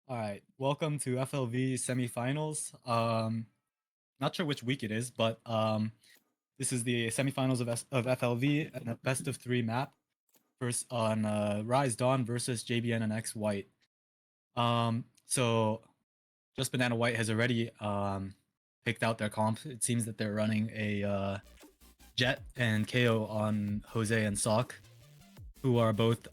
All right, welcome to FLV semifinals. Not sure which week it is, but this is the semifinals of FLV, and a best of three map. First on Rise Dawn versus JBNNX White. So Just Banana White has already picked out their comp. It seems that they're running a Jet and KO on Jose and Sock, who are both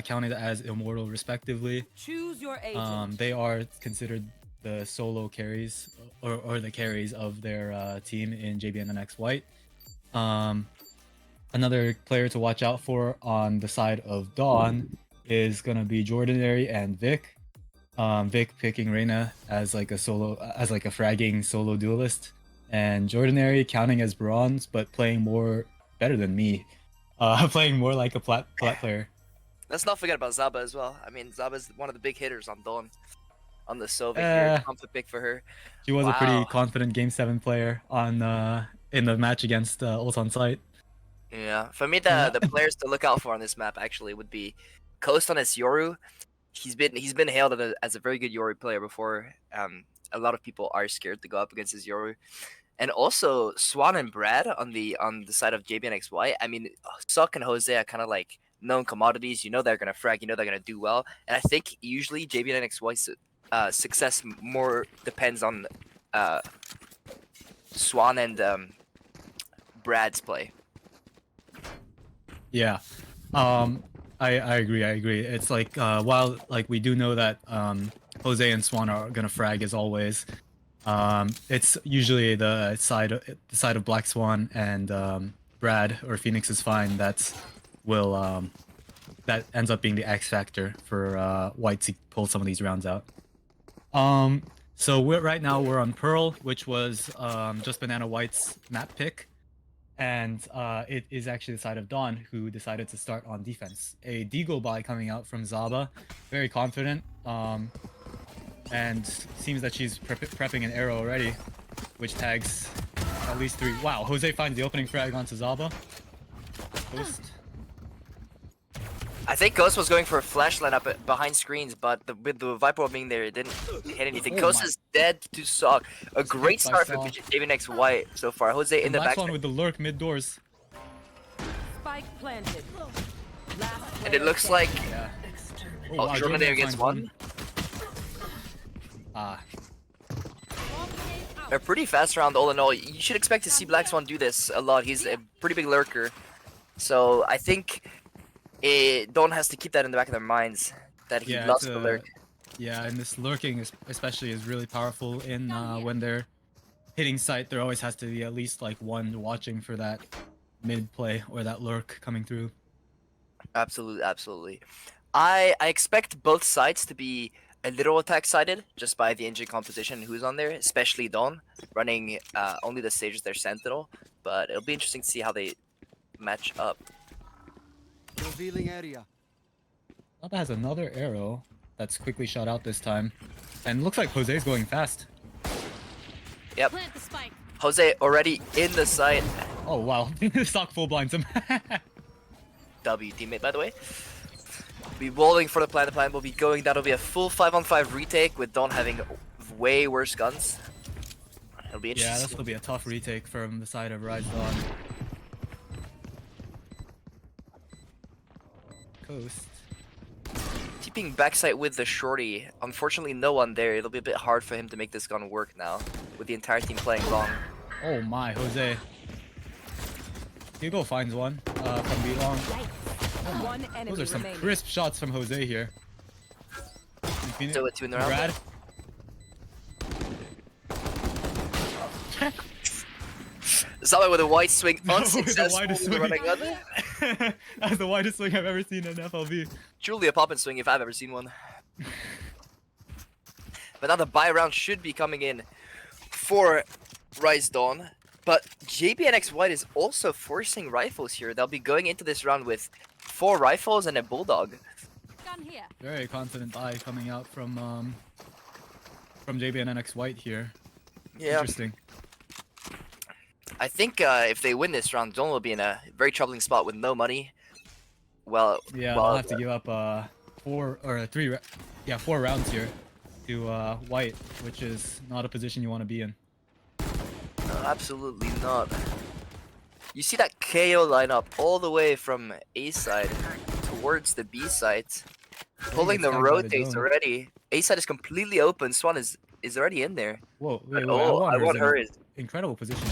counted as immortal respectively. Choose your agent. They are considered the solo carries or the carries of their team in JBNNX White. Another player to watch out for on the side of Dawn is gonna be Jordanary and Vic. Vic picking Reyna as like a fragging solo duelist, and Jordanary counting as bronze but playing better than me. Playing more like a plat player. Let's not forget about Zaba as well. I mean, Zaba's one of the big hitters on Dawn, on the Sova here. Conflict pick for her. She was a pretty confident Game 7 player on in the match against Ult on site. Yeah, for me, the players to look out for on this map actually would be Coast on his Yoru. He's been hailed as a very good Yoru player before. A lot of people are scared to go up against his Yoru. And also Swan and Brad on the side of JBNNX White. I mean, Suck and Jose are kind of like known commodities. You know they're gonna frag. You know they're gonna do well. And I think usually JBNNX White's success more depends on Swan and Brad's play. Yeah, I agree. It's like while like we do know that Jose and Swan are gonna frag as always. It's usually the side of Black Swan and Brad or Phoenix is fine that ends up being the X factor for White to pull some of these rounds out. So right now we're on Pearl, which was Just Banana White's map pick, and it is actually the side of Dawn who decided to start on defense. A Deagle buy coming out from Zaba, very confident. And seems that she's prepping an arrow already, which tags at least 3. Wow, Jose finds the opening frag onto Zaba. Ghost. I think Ghost was going for a flash lineup behind screens, but with the Viper being there, it didn't hit anything. Ghost is dead to Sock. A great start for JBNNX White so far. Jose in the back. One with the lurk mid doors. Spike planted. And it looks like wow, Jordan there against one. A pretty fast round all in all. You should expect to see Black Swan do this a lot. He's a pretty big lurker. So I think Dawn has to keep that in the back of their minds, that he loves the lurk. Yeah, and this lurking especially is really powerful in when they're hitting site. There always has to be at least like one watching for that mid play or that lurk coming through. Absolutely, absolutely. I expect both sides to be a little attack-sided, just by the engine composition and who's on there, especially Dawn, running only the stages their Sentinel, but it'll be interesting to see how they match up. Revealing area. Zaba has another arrow that's quickly shot out this time, and looks like Jose's going fast. Yep. Jose already in the site. Oh wow, Sock full blinds him. W teammate, by the way. Be rolling for the plan. The plan will be going. That'll be a full 5-on-5 retake with Dawn having way worse guns. It'll be interesting. Yeah, this will be a tough retake from the side of Rise Dawn. Coast. Keeping backside with the shorty. Unfortunately, no one there. It'll be a bit hard for him to make this gun work now, with the entire team playing long. Oh my, Jose. Hugo finds one from B long. Those are some crisp shots from Jose here. So it's 2 in the round. Brad. Zaba with a wide swing, unsuccessful. That's the widest swing I've ever seen in FLV. Truly a pop and swing if I've ever seen one. But now the buy round should be coming in for Rise Dawn. But JBNNX White is also forcing rifles here. They'll be going into this round with 4 rifles and a bulldog. Gun here. Very confident buy coming out from JBNNX White here. Yeah. Interesting. I think if they win this round, Dawn will be in a very troubling spot with no money. Well, yeah, they'll have to give up 4 rounds here to White, which is not a position you want to be in. No, absolutely not. You see that KO lineup all the way from A side towards the B side, pulling the it's tagged by the rotates drone. already. A side is completely open. Swan is already in there. Whoa, wait, But, oh, I want her. Incredible position.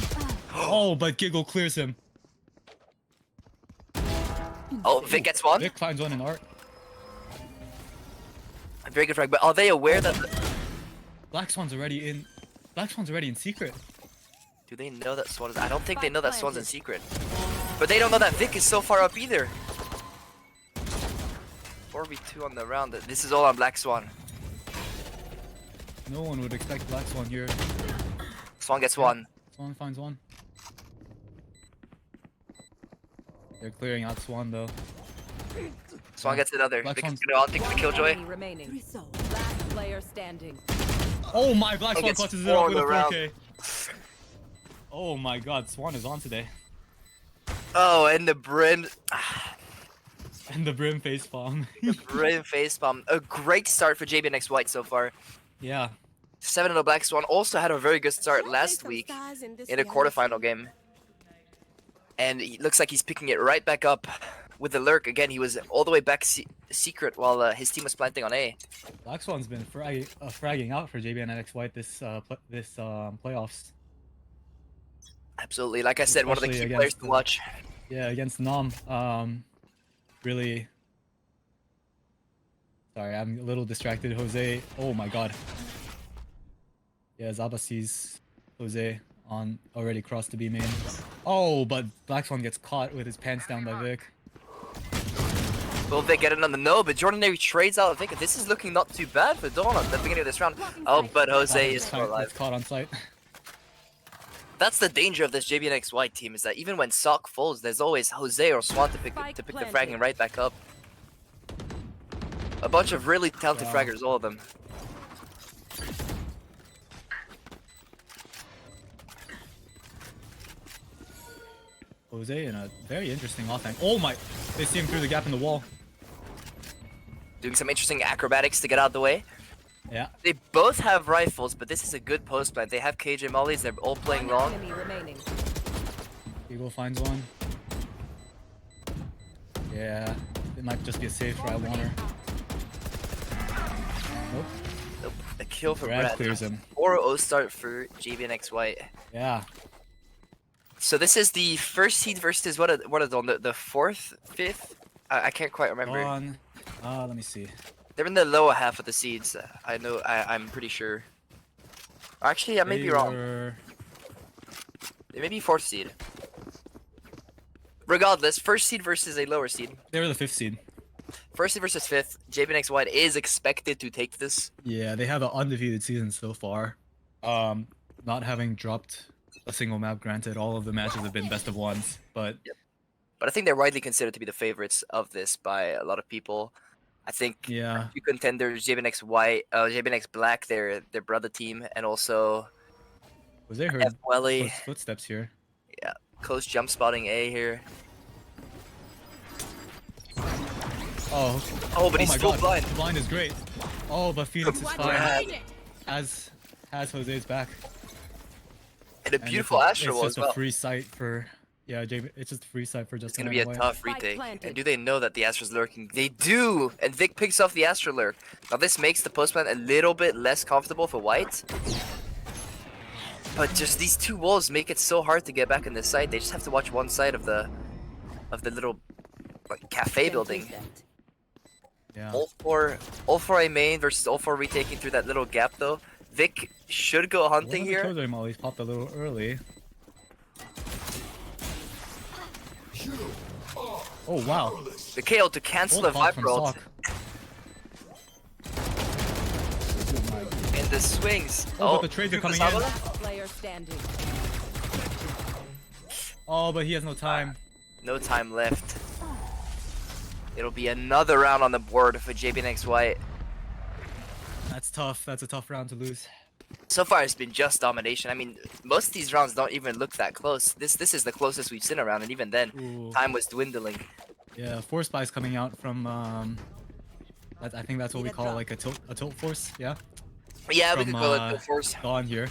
Oh, but Giggle clears him. Oh, Vic gets one. Vic finds one in art. Very good frag. But are they aware that? Black Swan's already in. Black Swan's already in secret. Do they know that Swan is? I don't think they know that Swan's in secret. But they don't know that Vic is so far up either. 4v2 on the round. This is all on Black Swan. No one would expect Black Swan here. Swan gets one. Swan finds one. They're clearing out Swan though. Swan gets another. Black Vic is Swan's- gonna all take the killjoy. Enemy remaining. Last player standing. Oh my! Black Swan gets clutches it up with a four in a 4K. Oh my God! Swan is on today. Oh, and the Brim. And the Brim facepalm. The Brim facepalm. A great start for JBNNX White so far. Yeah. 7-0 Black Swan also had a very good start last week in a quarterfinal game. And it looks like he's picking it right back up with the lurk. Again, he was all the way back secret while his team was planting on A. Black Swan's been fragging out for JBNNX White this playoffs. Absolutely. Like I said, one of the Especially key players against to watch. Yeah, against Gnome. Really. Sorry, I'm a little distracted. Jose. Oh my God. Yeah, Zaba sees Jose on already crossed the B main. Oh, but Black Swan gets caught with his pants down by Vic. Will Vic get it on the no? But Jordanary trades out Vic. This is looking not too bad for Dawn at the beginning of this round. Oh, but Jose is still alive. Gets caught on site. That's the danger of this JBNNX White team, is that even when Sock falls, there's always Jose or Swan to pick the fragging right back up. A bunch of really talented fraggers, all of them. Jose in a very interesting offense. Oh my! They see him through the gap in the wall. Doing some interesting acrobatics to get out of the way. Yeah. They both have rifles, but this is a good post plant. They have KJ mollies. They're all playing long. Enemy remaining. Eagle finds one. Yeah. It might just be a safe for I want her. Nope. Nope. A kill for Brad Brad. clears him. 4-0 start for JBNNX White. Yeah. So this is the first seed versus what are they, the fourth, fifth? I can't quite remember. On. Let me see. They're in the lower half of the seeds. I know. I'm pretty sure. Actually, I may be wrong. They may be fourth seed. Regardless, first seed versus a lower seed. They were the 5th seed. First seed versus fifth. JBNNX White is expected to take this. Yeah, they have an undefeated season so far. Not having dropped a single map. Granted, all of the matches have been best of ones, but But I think they're widely considered to be the favorites of this by a lot of people. I think yeah. two contenders, JBNNX White, JBNNX Black, their brother team, and also Was they heard Welly. footsteps here? Yeah, close jump spotting A here. Oh. Oh, but he's my still God. blind. Blind is great. Oh, but Phoenix is Brad. fine. Has Jose's back. And a And beautiful it's Astral just as well. a free sight for it's just a free sight for just. It's gonna be a tough retake. And do they know that the Astra's lurking? They do! And Vic picks off the Astra lurk. Now this makes the post plant a little bit less comfortable for White. But just these two walls make it so hard to get back in this site. They just have to watch one side of the little like cafe building. Yeah. All for A main versus all for retaking through that little gap though. Vic should go hunting here. The mollies popped a little early. Oh wow. The KO to cancel the Bolt pop from Viper ult. Sock. And the swings. Oh, but the trades are coming in. Player standing. Oh, but he has no time. No time left. It'll be another round on the board for JBNNX White. That's tough. That's a tough round to lose. So far, it's been just domination. I mean, most of these rounds don't even look that close. This is the closest we've seen a round, and even then, Ooh. time was dwindling. Yeah, 4 spies coming out from I think that's what we call like a tilt force. Yeah. Yeah, we From, could call it the force. Dawn here.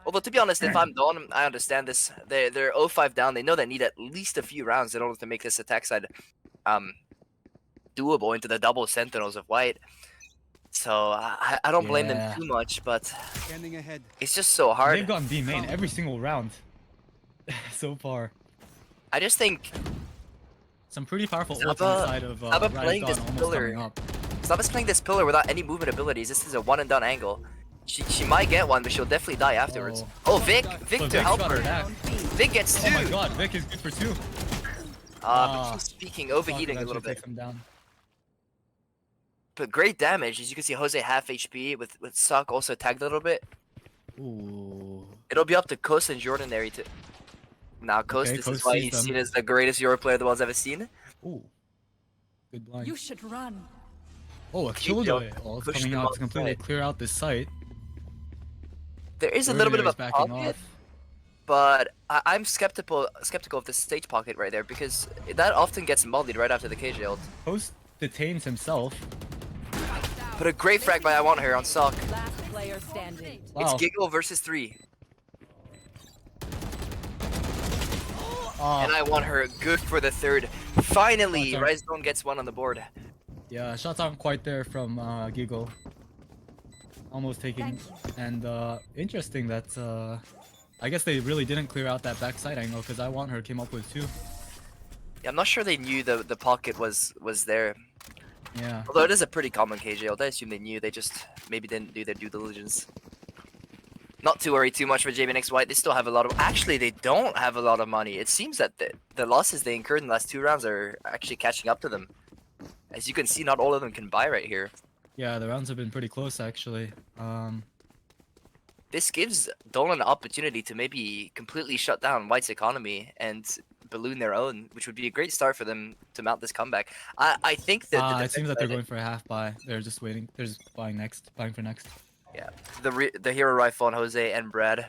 Although to be honest, if I'm Dawn, I understand this. They're 0-5 down. They know they need at least a few rounds in order to make this attack side doable into the double sentinels of White. So I don't blame them Yeah. too much, but Scanning ahead. it's just so hard. They've gotten B main every single round so far. I just think Some pretty powerful ults on Zaba- the side of Zaba playing Dawn this almost pillar. coming up. Zaba's playing this pillar without any movement abilities. This is a one and done angle. She might get one, but she'll definitely die afterwards. Oh, Vic But to Vic's help got her her. back. Vic gets two. Oh my god, Vic is good for 2. But she's speaking, overheating a little bit. Takes him down. But great damage. As you can see, Jose half HP with Suck also tagged a little bit. Ooh. It'll be up to Coast and Jordanary to. Now, Coast, Okay, this Coast is why sees he's them. seen as the greatest Euro player the world's ever seen. Ooh. Good blind. You should run. Oh, a killjoy. Oh, it's Push coming them out to completely outside. clear out this site. There is a little bit of a Jordanary is backing pocket, off. but I'm skeptical of the stage pocket right there because that often gets mollied right after the KJ ult. Coast detains himself. But a great frag by I Want Her on Sock. Last player standing. Wow. It's Giggle versus 3. Ah, And I Want Her good for the third. Finally, Shots are- Rise Zone gets one on the board. yeah, shots aren't quite there from Giggle. Almost taking. And interesting that I guess they really didn't clear out that backside angle because I Want Her came up with 2. Yeah, I'm not sure they knew the pocket was there. Yeah. Although it is a pretty common KJ ult, I assume they knew. They just maybe didn't do their due diligence. Not to worry too much for JBNNX White. They still have a lot of. Actually, they don't have a lot of money. It seems that the losses they incurred in the last 2 rounds are actually catching up to them. As you can see, not all of them can buy right here. Yeah, the rounds have been pretty close actually. This gives Dolan an opportunity to maybe completely shut down White's economy and balloon their own, which would be a great start for them to mount this comeback. I think that It seems that they're going for a half buy. They're just waiting. They're just buying for next. Yeah, the hero rifle on Jose and Brad.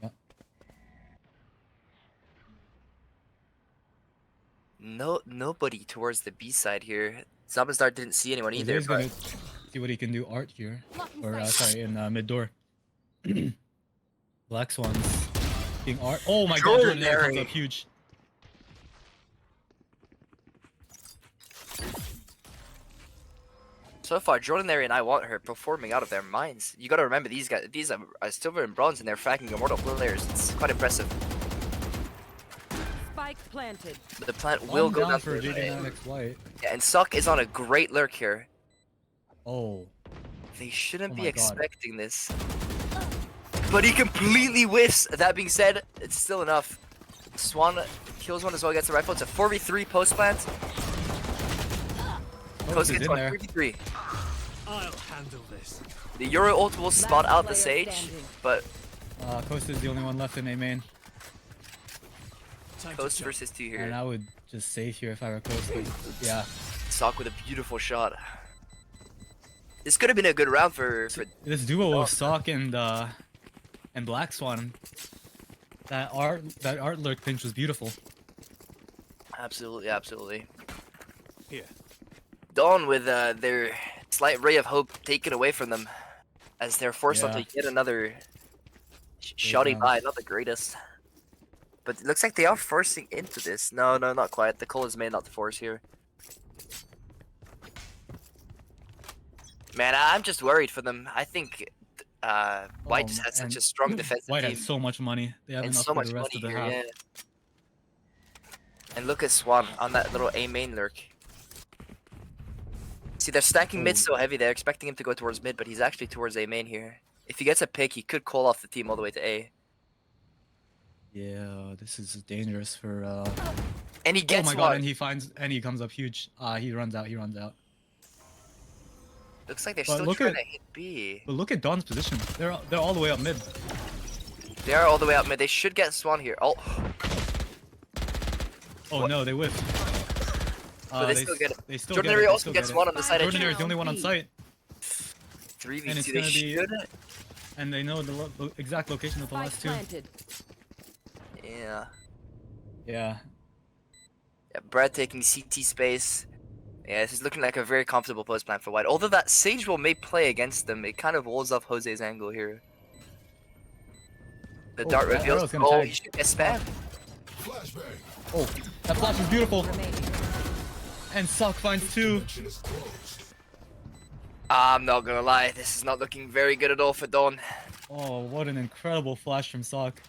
Yeah. Nobody towards the B side here. Zamazar didn't see anyone either. He's But gonna see what he can do art here, Blocking or sight. sorry, in mid door. Black Swans being art. Oh my god, Jordan Jordan comes Airy. up huge. so far, Jordanary and I Want Her performing out of their minds. You gotta remember these guys. These are silver and bronze, and they're fragging immortal players. It's quite impressive. Spike planted. The plant will go down for for JBNNX White. Yeah, and Suck is on a great lurk here. Oh, They shouldn't Oh be my God. expecting this. But he completely whiffs. That being said, it's still enough. Swan kills one as well, gets the rifle. It's a 4v3 post plant. Coast is gets in one there. 3v3. I'll handle this. The Euro ult will spot Last out the player Sage, standing. but Coast is the only one left in A main, Time Coast to jump. versus 2 and here. I would just save here if I were Coast. But yeah, Sock with a beautiful shot. This could have been a good round for this duo of Sock and Black Swan. That art lurk pinch was beautiful. absolutely, absolutely. Here. Dawn with their slight ray of hope taken away from them, as they're forced Yeah. onto yet another shoddy round. buy, not the greatest. But it looks like they are forcing into this. No, not quite. The call is made not to force here. Man, I'm just worried for them. I think White just has such a strong defensive White team has so much money. They have and enough so for much the money rest of the here. half. Yeah. And look at Swan on that little A main lurk. See, they're stacking mid Oh. so heavy. They're expecting him to go towards mid, but he's actually towards A main here. If he gets a pick, he could call off the team all the way to A. Yeah, this is dangerous for. And he Oh gets my one. god! And he comes up huge. He runs out. Looks like they're But still look trying at- to hit B. But look at Dawn's position. They're all the way up mid. They are all the way up mid. They should get Swan here. Oh, Oh no, they whiffed. But they still get it. They still Jordanary get it. They also still gets get it. one on the side of Jordanary is the only one on site, 3v2. and it's They gonna be- should. and they know the exact location of the Spike last 2. planted. Yeah. Yeah. Yeah. Brad taking CT space. Yeah, this is looking like a very comfortable post plan for White. Although that Sage Roll may play against them, it kind of walls off Jose's angle here. The Oh, dart that reveals. arrow's gonna Oh, tag. he should get spammed. Oh, that flash is beautiful. Remaining. And Sock finds 2. I'm not gonna lie, this is not looking very good at all for Dawn. Oh, what an incredible flash from Sock.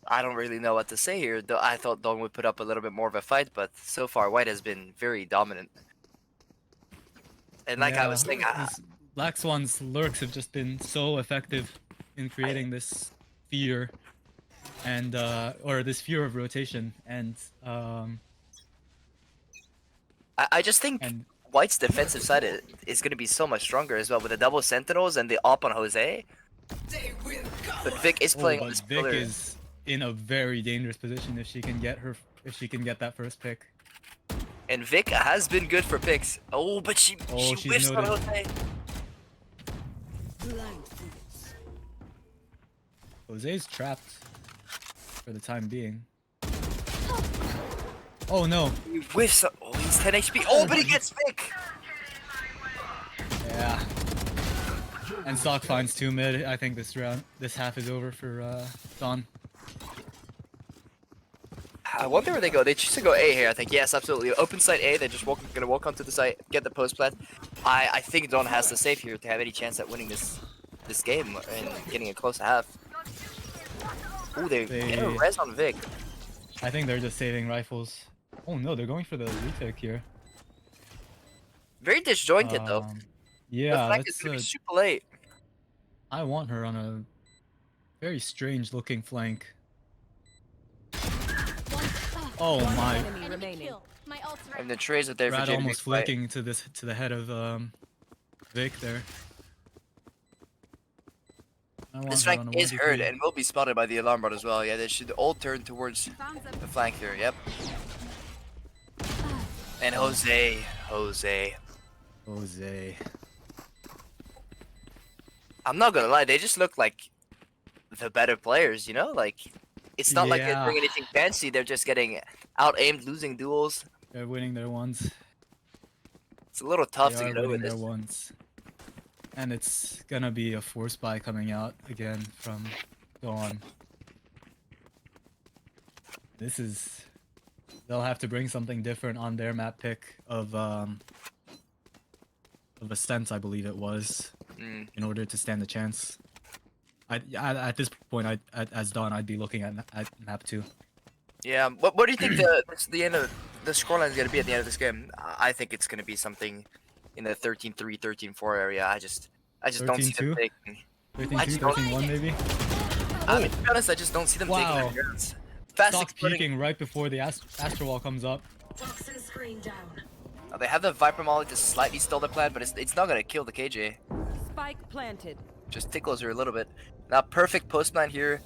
I don't really know what to say here. Though I thought Dawn would put up a little bit more of a fight, but so far White has been very dominant. And like I was saying, these Black Swan's lurks have just been so effective in creating this fear and or this fear of rotation and I just think and White's defensive side is going to be so much stronger as well with the double sentinels and the op on Jose. But Vic is playing on but this Vic pillar. is in a very dangerous position if she can get that first pick. And Vic has been good for picks. Oh, but she she's whiffs on noted. Jose. Jose's trapped for the time being. Oh no. He whiffs. Oh, he's 10 HP. Oh, but he gets Vic. Yeah. And Sock finds 2 mid. I think this half is over for Dawn. I wonder where they go. They choose to go A here, I think. Yes, absolutely. Open site A. They're just gonna walk onto the site, get the post plant. I think Dawn has to save here to have any chance at winning this game and getting a close to half. Ooh, they get a res on Vic. I think they're just saving rifles. Oh no, they're going for the retake here. Very disjointed though. Yeah, the flank is gonna be super late. I want her on a very strange looking flank. Oh One my! enemy remaining. And the trays are there for Brad JBNNX almost White. flicking to the head of Vic there. I want This her flank on a is 1v3. heard and will be spotted by the alarm bot as well. Yeah, they should all turn towards the flank here. Yep. And Jose. Jose. I'm not gonna lie, they just look like the better players, you know? Like, it's not like they're Yeah. doing anything fancy, they're just getting out-aimed, losing duels. They're winning their ones. It's a little tough They to are get over winning this. their ones. And it's gonna be a force buy coming out again from Dawn. This is... They'll have to bring something different on their map pick of Ascent, I believe it was, in order to stand a chance. At this point, as Dawn, I'd be looking at map 2. Yeah, what do you think the end of the scoreline is gonna be at the end of this game? I think it's gonna be something in the 13-3, 13-4 area. I just don't see them 13-2? taking. 13-2, 13-1 maybe? I mean, to be honest, I just don't see them taking Wow. any rounds. Fast Stock exploding. peeking right before the Astro Wall comes up. Toxin screen down. They have the Viper Molly to slightly stall the plan, but it's not gonna kill the KJ. Spike planted. Just tickles her a little bit. Now, perfect post plan here.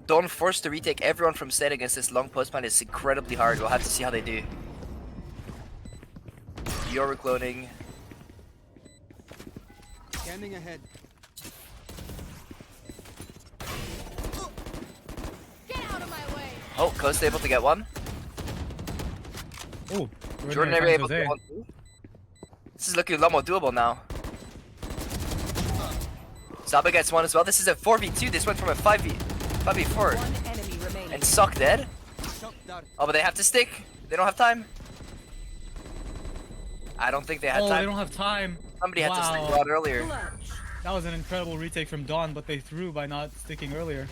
Dawn forced to retake everyone from set against this long post plan is incredibly hard. We'll have to see how they do. Yoru cloning. Scanning ahead. Get out of my way. Oh, Coast able to get one. Oh, Jordan never able to get one too. This is looking a lot more doable now. Zaba gets one as well. This is a 4v2. This went from a 5v4. One enemy remaining. And Suck dead. Shock dart. Oh, but they have to stick. They don't have time. I don't think they had Oh, time. they don't have time. Somebody had to stick Wow. a lot earlier. That was an incredible retake from Dawn, but they threw by not sticking earlier.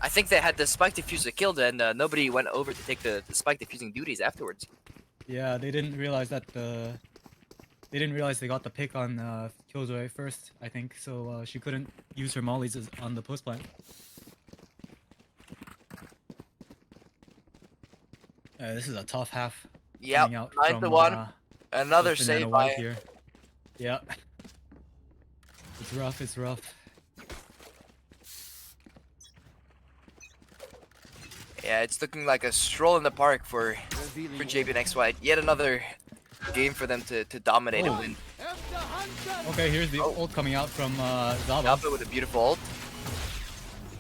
I think they had the spike diffuser killed and nobody went over to take the spike diffusing duties afterwards. Yeah, they didn't realize that they didn't realize they got the pick on Killjoy first, I think, so she couldn't use her mollies on the post plant. This is a tough half. Yeah, coming out 9-1. Another Banana save White by here. Yeah. It's rough, it's rough. Yeah, it's looking like a stroll in the park for Revealing JBNNX White. Yet another game for them to dominate Oh. and win. After hunter. Okay, here's the Oh. ult coming out from Zaba. Zaba with a beautiful ult.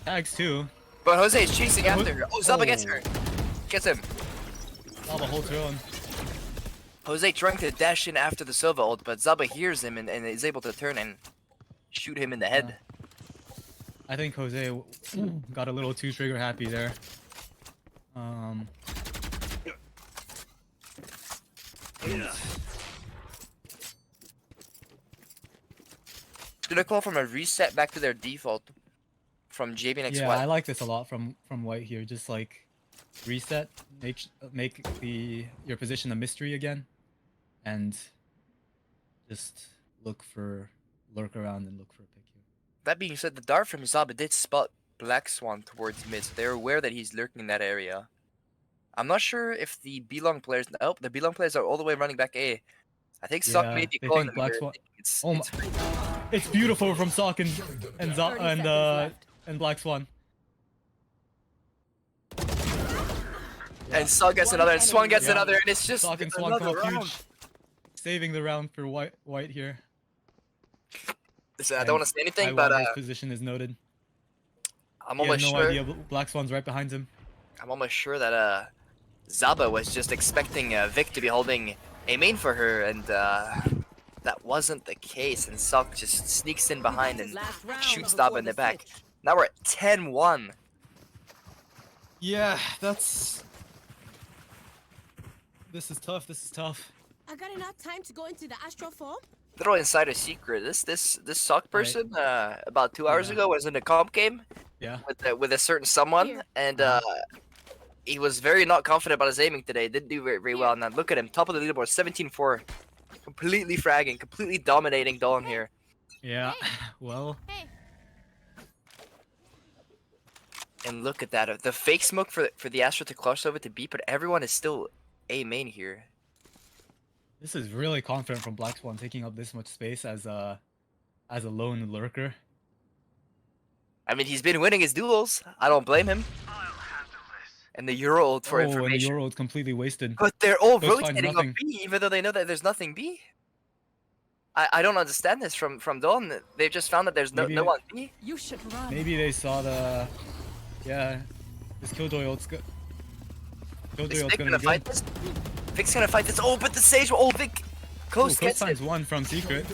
Tags too. But Jose is chasing Oh, after her. Oh, Zaba gets her. Gets him. Zaba holds her own. Jose trying to dash in after the Sova ult, but Zaba hears him and is able to turn and shoot him in the head. I think Jose got a little too trigger happy there. Gonna call from a reset back to their default from JBNNX Yeah, White. I like this a lot from White here. Just like reset, make your position a mystery again, and just lurk around and look for a pick here. That being said, the dart from Zaba did spot Black Swan towards mid, so they're aware that he's lurking in that area. I'm not sure if the B-Long players. Oh, the B-Long players are all the way running back A. I think Suck Yeah, may be they calling think them Black here. Swan- It's, Oh it's It's beautiful from Sock and 30 seconds left. Black Swan. and Suck gets another, and Swan gets Yeah. another, and it's just Sock and Swan come another up round. huge, saving the round for White here. Listen, I don't want to say anything, but Iwander's position is noted. I'm He has almost no sure. idea Black Swan's right behind him. I'm almost sure that Zaba was just expecting Vic to be holding a main for her, and that wasn't the case. And Suck just sneaks in behind and Last round shoots before Zaba in the the back. switch. Now we're at 10-1. Yeah, this is tough. This is tough. I got enough time to go into the astral form? Little insider secret. This Suck person about 2 hours Yeah. ago was in a comp game Yeah. with a certain someone, Here. and he was very not confident about his aiming today. Didn't do very well. Now look at him, top of the leaderboard, 17-4, completely fragging, completely dominating Dawn here. Yeah. Well, Hey, And look at that, the fake smoke for the Astra to clutch over to B, but everyone is still A main here. this is really confident from Black Swan taking up this much space as a lone lurker. I mean, he's been winning his duels. I don't blame him. And the Euro ult for And the information. Euro is completely wasted. But they're all Ghost finds rotating on nothing. B, even though they know that there's nothing B. I don't understand this from Dawn. They've just found that there's no Maybe- one B. You should run. Maybe they saw the, yeah, this Killjoy ult's good. Killjoy Is ult's Vic gonna gonna be fight good. this? Vic's gonna fight this. Oh, but the Sage. Oh, Vic. Ooh, Coast Ghost gets it. finds one from Secret.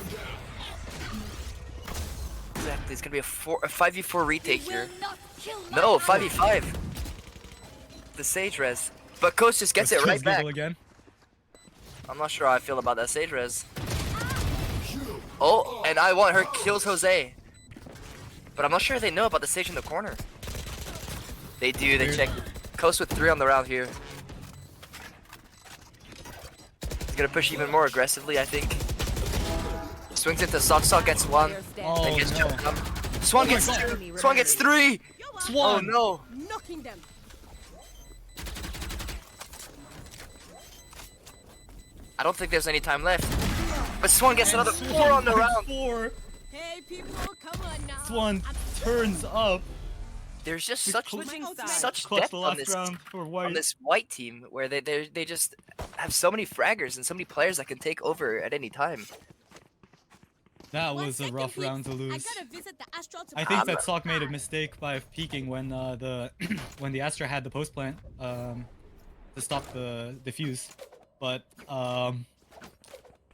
Exactly. It's gonna be a 5v4 retake will here. not kill my No, ally. 5v5. The Sage res. But Coast just gets Ghost it right kills back. Giggle again. I'm not sure how I feel about that Sage res. Oh, and I want her kills Jose. But I'm not sure if they know about the Sage in the corner. They do, they Weird. check. Coast with 3 on the round here. He's gonna push even more aggressively, I think. Swings into Sock, Sock gets 1. Players stand. Oh, And gets no. jumped up. Swan Oh my gets God. 2. Swan gets 3. Oh Swan! no. Knocking them. I don't think there's any time left. But Swan gets And another Swan 4 on the finds round. 4. Hey, people, come on now. Swan I'm turns up. There's just such Switching sides. such Clutch depth the on last this round for on White. this White team where they just have so many fraggers and so many players that can take over at any time. That 1 was a second, rough please. round to I lose. gotta visit the astral to I think I'm- that Sock made a mistake by peeking when the when the Astra had the post plant to stop the defuse, but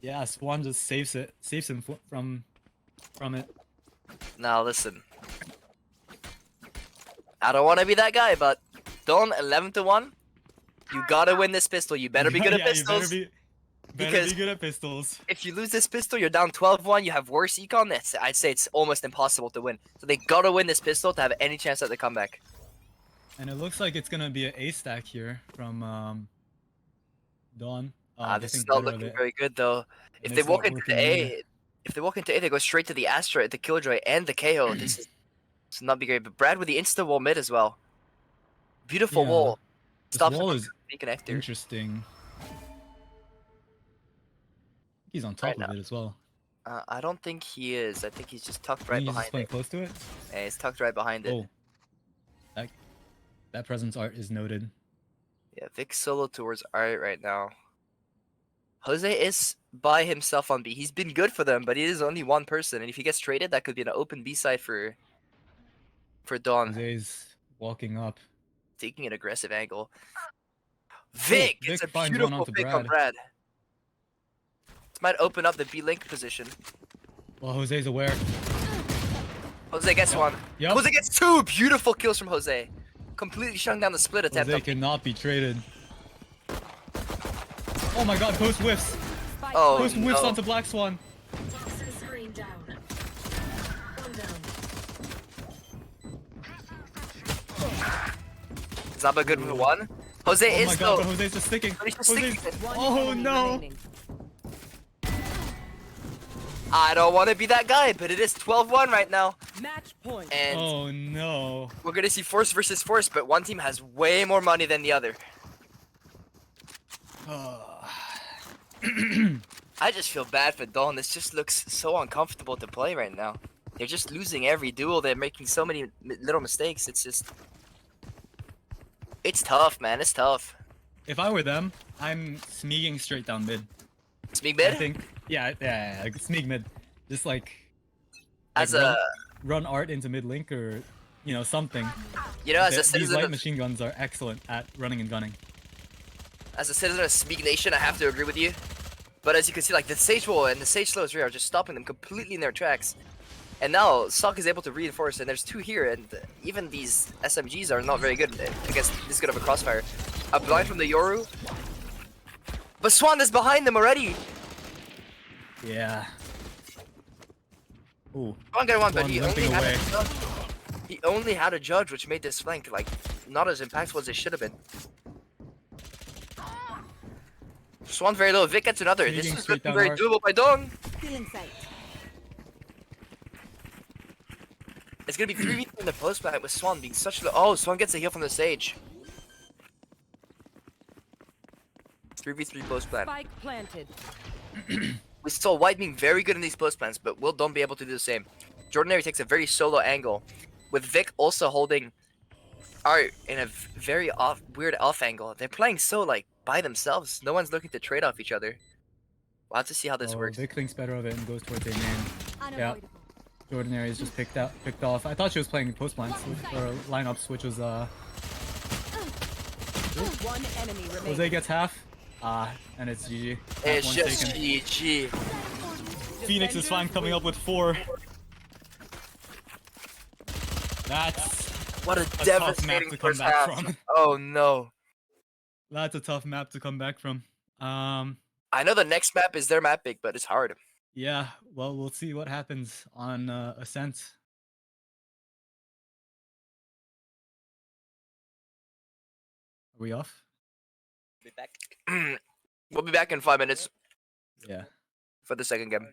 yeah, Swan just saves him from it. Now listen, I don't want to be that guy, but Dawn 11-1. You gotta win this pistol. You better be good at Yeah, pistols. You better because- be good at pistols. If you lose this pistol, you're down 12-1. You have worse econ. I'd say it's almost impossible to win. So they gotta win this pistol to have any chance at the comeback. And it looks like it's gonna be an A stack here from Dawn. They This is think not better of looking it. very good though. If And they they walk start into working A, if they walk into A, they go straight to the Astra, the Killjoy, and the KO. This is not be great. But Brad with the insta wall mid as well. Beautiful Yeah, wall. This Stops wall him is from being connector. interesting. He's on top Right of now. it as well. I don't think he is. I think he's just tucked I right think he's behind just playing it. close to it. Yeah, he's tucked right behind it. Oh, that presence art is noted. Yeah, Vic solo towards Art right now. Jose is by himself on B. He's been good for them, but he is only one person. And if he gets traded, that could be an open B side for Dawn. Jose's walking up. Taking an aggressive angle. Vic, Vic it's a finds one beautiful onto pick on Brad. This might open up the B link position. Well, Jose's aware. Jose gets one. Yep. Jose gets two beautiful kills from Jose. Completely shutting down the split attempt. Jose cannot be traded. Oh my god, Ghost whiffs. Oh, Ghost whiffs no. onto Black Swan. Zaba good with one. Jose Oh is my god, though. but Jose's just sticking. He's just Jose's... sticking. Oh no. I don't want to be that guy, but it is 12-1 right now. Match point. And Oh no. we're gonna see force versus force, but one team has way more money than the other. I just feel bad for Dawn. This just looks so uncomfortable to play right now. They're just losing every duel. They're making so many little mistakes. It's just... It's tough, man. It's tough. If I were them, I'm smeeging straight down mid. Speak mid? I think, yeah, smeeg mid. Just like As run, a... run art into mid link or, you know, something. You know, as a These citizen light of... machine guns are excellent at running and gunning. As a citizen of Speak Nation, I have to agree with you. But as you can see, like, the Sage Wall and the Sage Slow 3 are just stopping them completely in their tracks. And now, Sok is able to reinforce, and there's two here, and even these SMGs are not very good against this good of a crossfire. A blind from the Yoru. But Swan is behind them already! Yeah. Ooh. Swan got one, but Swan he limping only, had away. a judge. He only had a judge, which made this flank, like, not as impactful as it should have been. Swan very low. Vic gets another. This Sneaking is straight looking down very hard. doable by Dong. Feeling sight. It's gonna be 3v3 in the post plant with Swan being such low. Oh, Swan gets a heal from the Sage. 3v3 post plant. Spike planted. We saw White being very good in these post plants, but will Don't be able to do the same. Jordinary takes a very solo angle, with Vic also holding Art in a very weird off angle. They're playing so like by themselves. No one's looking to trade off each other. We'll have to see how this works. Vic thinks better of it and goes towards A main. Unavoidable. Jordinary is just picked off. I thought she was playing post plants or lineups, which was One enemy remaining. Jose gets half. And it's GG. It's One just taken. GG. Phoenix is fine coming up with 4. That's What a tough map devastating to come first back half. from. Oh no. That's a tough map to come back from. I know the next map is their map pick, but it's hard. Yeah, well, we'll see what happens on Ascent. Are we off? We'll be back in 5 minutes Yeah. for the second game.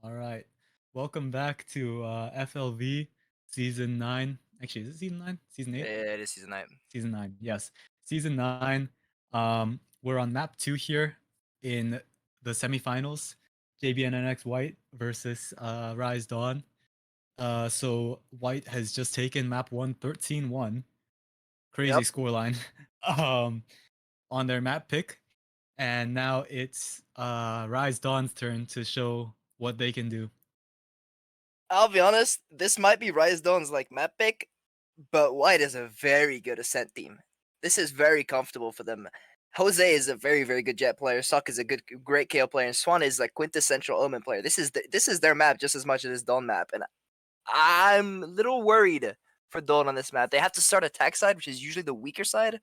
All right. Welcome back to FLV season 9. Actually, is it season 9? Season 8? It is season 9. Season 9. Yes. Season 9. We're on map 2 here in the semifinals. JBNNX White versus Rise Dawn. So White has just taken map 1 13-1. Crazy Yep. scoreline. On their map pick. And now it's Rise Dawn's turn to show what they can do. I'll be honest, this might be Rise Dawn's like map pick, but White is a very good Ascent team. This is very comfortable for them. Jose is a very, very good Jet player. Suck is a great KO player, and Swan is like quintessential Omen player. This is their map just as much as this Dawn map, and I'm a little worried for Dawn on this map. They have to start attack side, which is usually the weaker side.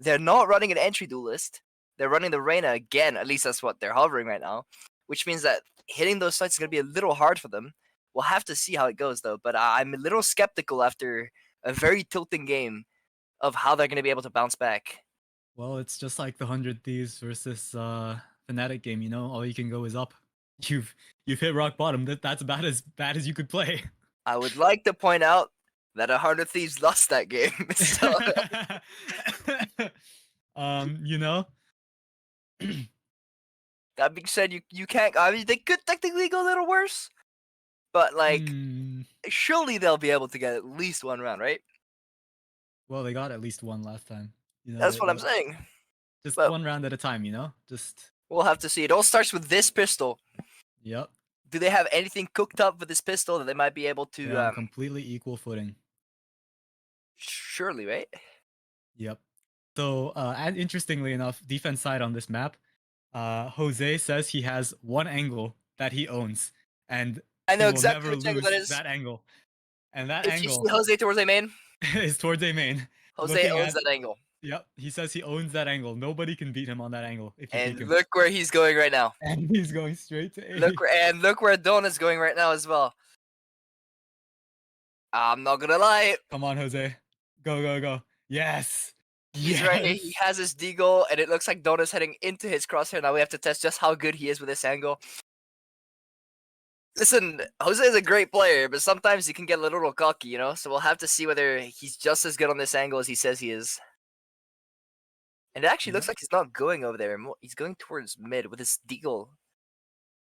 They're not running an entry duelist. They're running the Reyna again. At least that's what they're hovering right now, which means that hitting those sites is going to be a little hard for them. We'll have to see how it goes, though. But I'm a little skeptical after a very tilting game of how they're going to be able to bounce back. Well, it's just like the 100 Thieves versus Fnatic game, you know? All you can go is up. You've hit rock bottom. That's about as bad as you could play. I would like to point out that 100 Thieves lost that game. So You know? that being said, you can't. I mean, they could technically go a little worse, but like, surely they'll be able to get at least one round, right? Well, they got at least one last time. You know, That's what I'm saying. Just But one round at a time, you know? Just we'll have to see. It all starts with this pistol. yep. Do they have anything cooked up with this pistol that they might be able to? They're on completely equal footing. Surely, right? Yep. So, and interestingly enough, defense side on this map, Jose says he has one angle that he owns, and I know he exactly will which never angle that lose is. that angle. And that If you angle see Jose towards A main, is towards A main. Jose Looking owns at- that angle. Yep, he says he owns that angle. Nobody can beat him on that angle if you And pick him. look where he's going right now. And he's going straight to A. Look where Don is going right now as well. I'm not gonna lie. Come on, Jose. Go, go, go. Yes. He's right. He has his deagle, and it looks like Don is heading into his crosshair. Now we have to test just how good he is with this angle. Listen, Jose is a great player, but sometimes he can get a little cocky, you know? So we'll have to see whether he's just as good on this angle as he says he is. And it actually looks like he's not going over there. He's going towards mid with his deagle.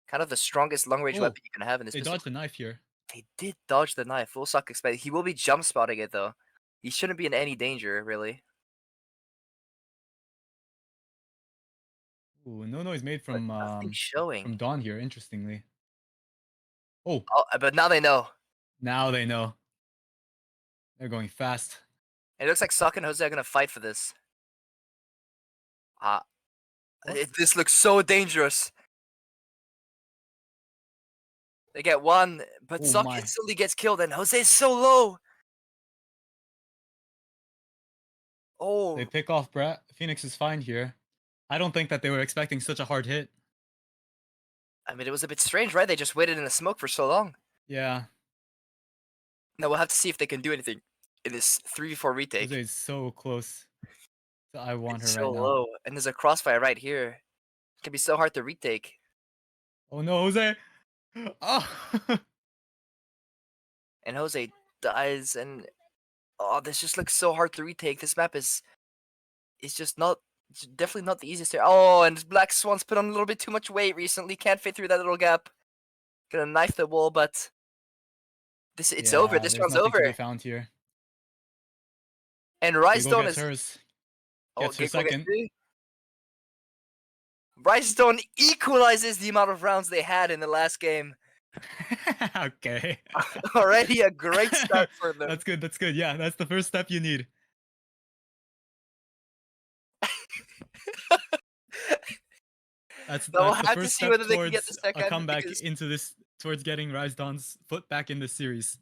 Kind of the strongest long-range Oh, weapon you can have in this They pistol. dodged the knife here. They did dodge the knife. Full suck expected. He will be jump spotting it, though. He shouldn't be in any danger, really. Ooh, no noise made But from nothing showing. Dawn here, interestingly. Oh, Oh, but now they know. now they know. They're going fast. It looks like Suck and Jose are going to fight for this. This looks so dangerous. They get one, but Oh Suck my. instantly gets killed, and Jose is so low. Oh, They pick off Brett. Phoenix is fine here. I don't think that they were expecting such a hard hit. I mean, it was a bit strange, right? They just waited in the smoke for so long. Yeah. Now we'll have to see if they can do anything in this 3v4 retake. Jose is so close. So I want It's her so right now. low, and there's a crossfire right here. It can be so hard to retake. Oh no, Jose! Oh! And Jose dies, and oh, this just looks so hard to retake. This map is just not, it's definitely not the easiest here. Oh, and Black Swan's put on a little bit too much weight recently. Can't fit through that little gap. Gonna knife the wall, but it's over. This there's round's nothing to over. be found here. And Rise Giggle Dawn gets is hers. oh, Gets her Giggle gets second. two. Rise Dawn equalizes the amount of rounds they had in the last game. Okay. Already a great start for them. That's good. That's good. Yeah, that's the first step you need. That's Now we'll the have to first see step whether they can get towards the second, a comeback because into this, towards getting Rise Dawn's foot back in the series.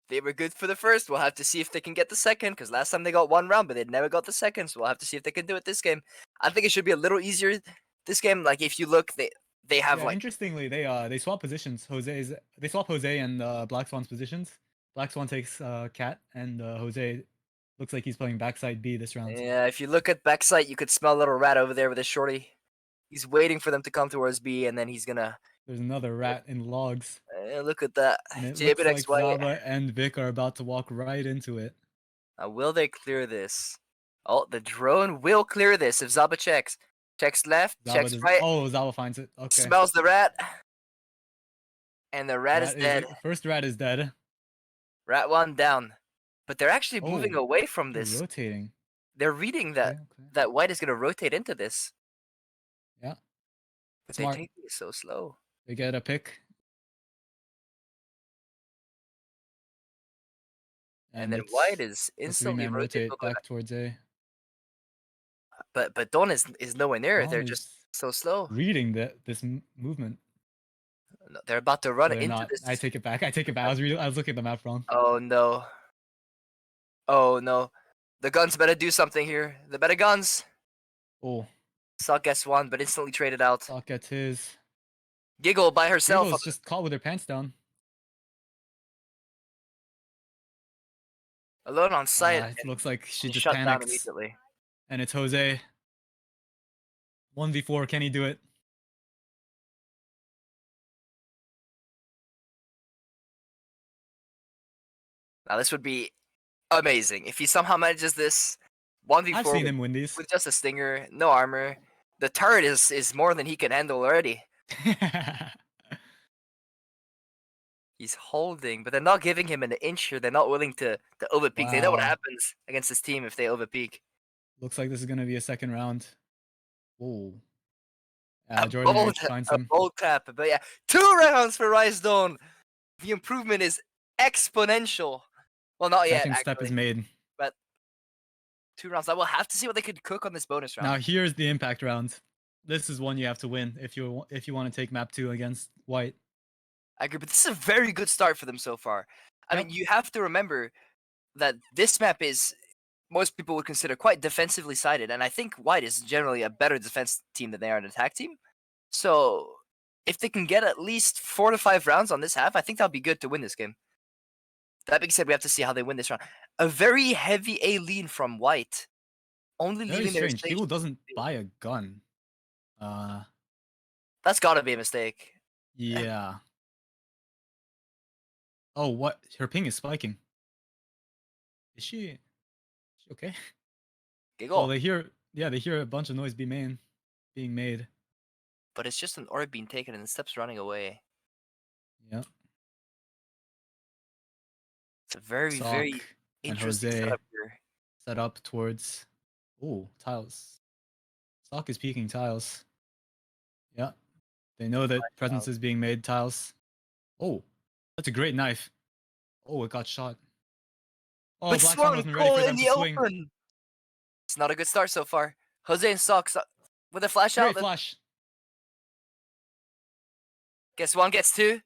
they were good for the first. We'll have to see if they can get the second, because last time they got one round, but they never got the second. So we'll have to see if they can do it this game. I think it should be a little easier this game. Like if you look, they have Yeah, like interestingly, they swap positions. They swap Jose and Black Swan's positions. Black Swan takes Cat, and Jose looks like he's playing backside B this round. yeah. If you look at backside, you could smell a little rat over there with his shorty. He's waiting for them to come towards B, and then he's gonna There's another rat in logs. Look at that. And it looks JBNNX like White. Zaba and Vic are about to walk right into it. Will they clear this? Oh, the drone will clear this if Zaba checks. Checks left, Zaba checks does. right, Oh, Zaba finds it. Okay. smells the rat. And the rat is dead. First rat is dead. Rat 1 down. But they're actually Oh, moving away from they're this. rotating. They're reading that Okay. that White is going to rotate into this. Yeah. But Smart. they take it so slow. They get a pick. And then it's White is a instantly three-man rotating. rotate back towards A. But Dawn is nowhere near it. Dawn They're is just so slow. reading this movement. No, they're about to run No, they're into not. this. I take it back. I take it back. I was looking at the map wrong. Oh no. Oh no. The guns better do something here. The better guns. Oh, Sock gets one, but instantly traded out. Sock gets his. Giggle by herself. Giggle's just caught with her pants down. Alone on site. It looks like she just shut down panics. immediately. And it's Jose. 1v4, can he do it? Now this would be amazing if he somehow manages this 1v4 I've seen him win these. with just a stinger, no armor. The turret is more than he can handle already. He's holding, but they're not giving him an inch here. They're not willing to overpeak. They know what Wow. happens against this team if they overpeak. Looks like this is gonna be a second round. Whoa. A Jordan bold, H finds a him. bold tap, but yeah, 2 rounds for Rise Dawn. The improvement is exponential. Well, not yet. Second step actually, is made. but 2 rounds. I will have to see what they could cook on this bonus round. Now here's the impact round. This is one you have to win if you want to take map 2 against White. I agree, but this is a very good start for them so far. I Yep. mean, you have to remember that this map is most people would consider quite defensively sided, and I think White is generally a better defense team than they are an attack team. So if they can get at least 4 to 5 rounds on this half, I think that'll be good to win this game. That being said, we have to see how they win this round. A very heavy A lean from White, only Very leaving their strange. station. People doesn't buy a gun. That's got to be a mistake. Yeah. Oh, what? Her ping is spiking. Is she okay? Giggle. Well, they hear a bunch of noise being made. But it's just an orb being taken and the steps running away. Yep. It's a very, Sock very and interesting Jose setup here. set up towards. Oh, tiles. Sock is peeking tiles. Yeah. They know that presence is being made, tiles. Oh, that's a great knife. Oh, it got shot. Oh, But Black Sun Swan wasn't ready goal for them in to the swing. open. It's not a good start so far. Jose and Socks with a flash Great out. flash. Guess 1 gets 2.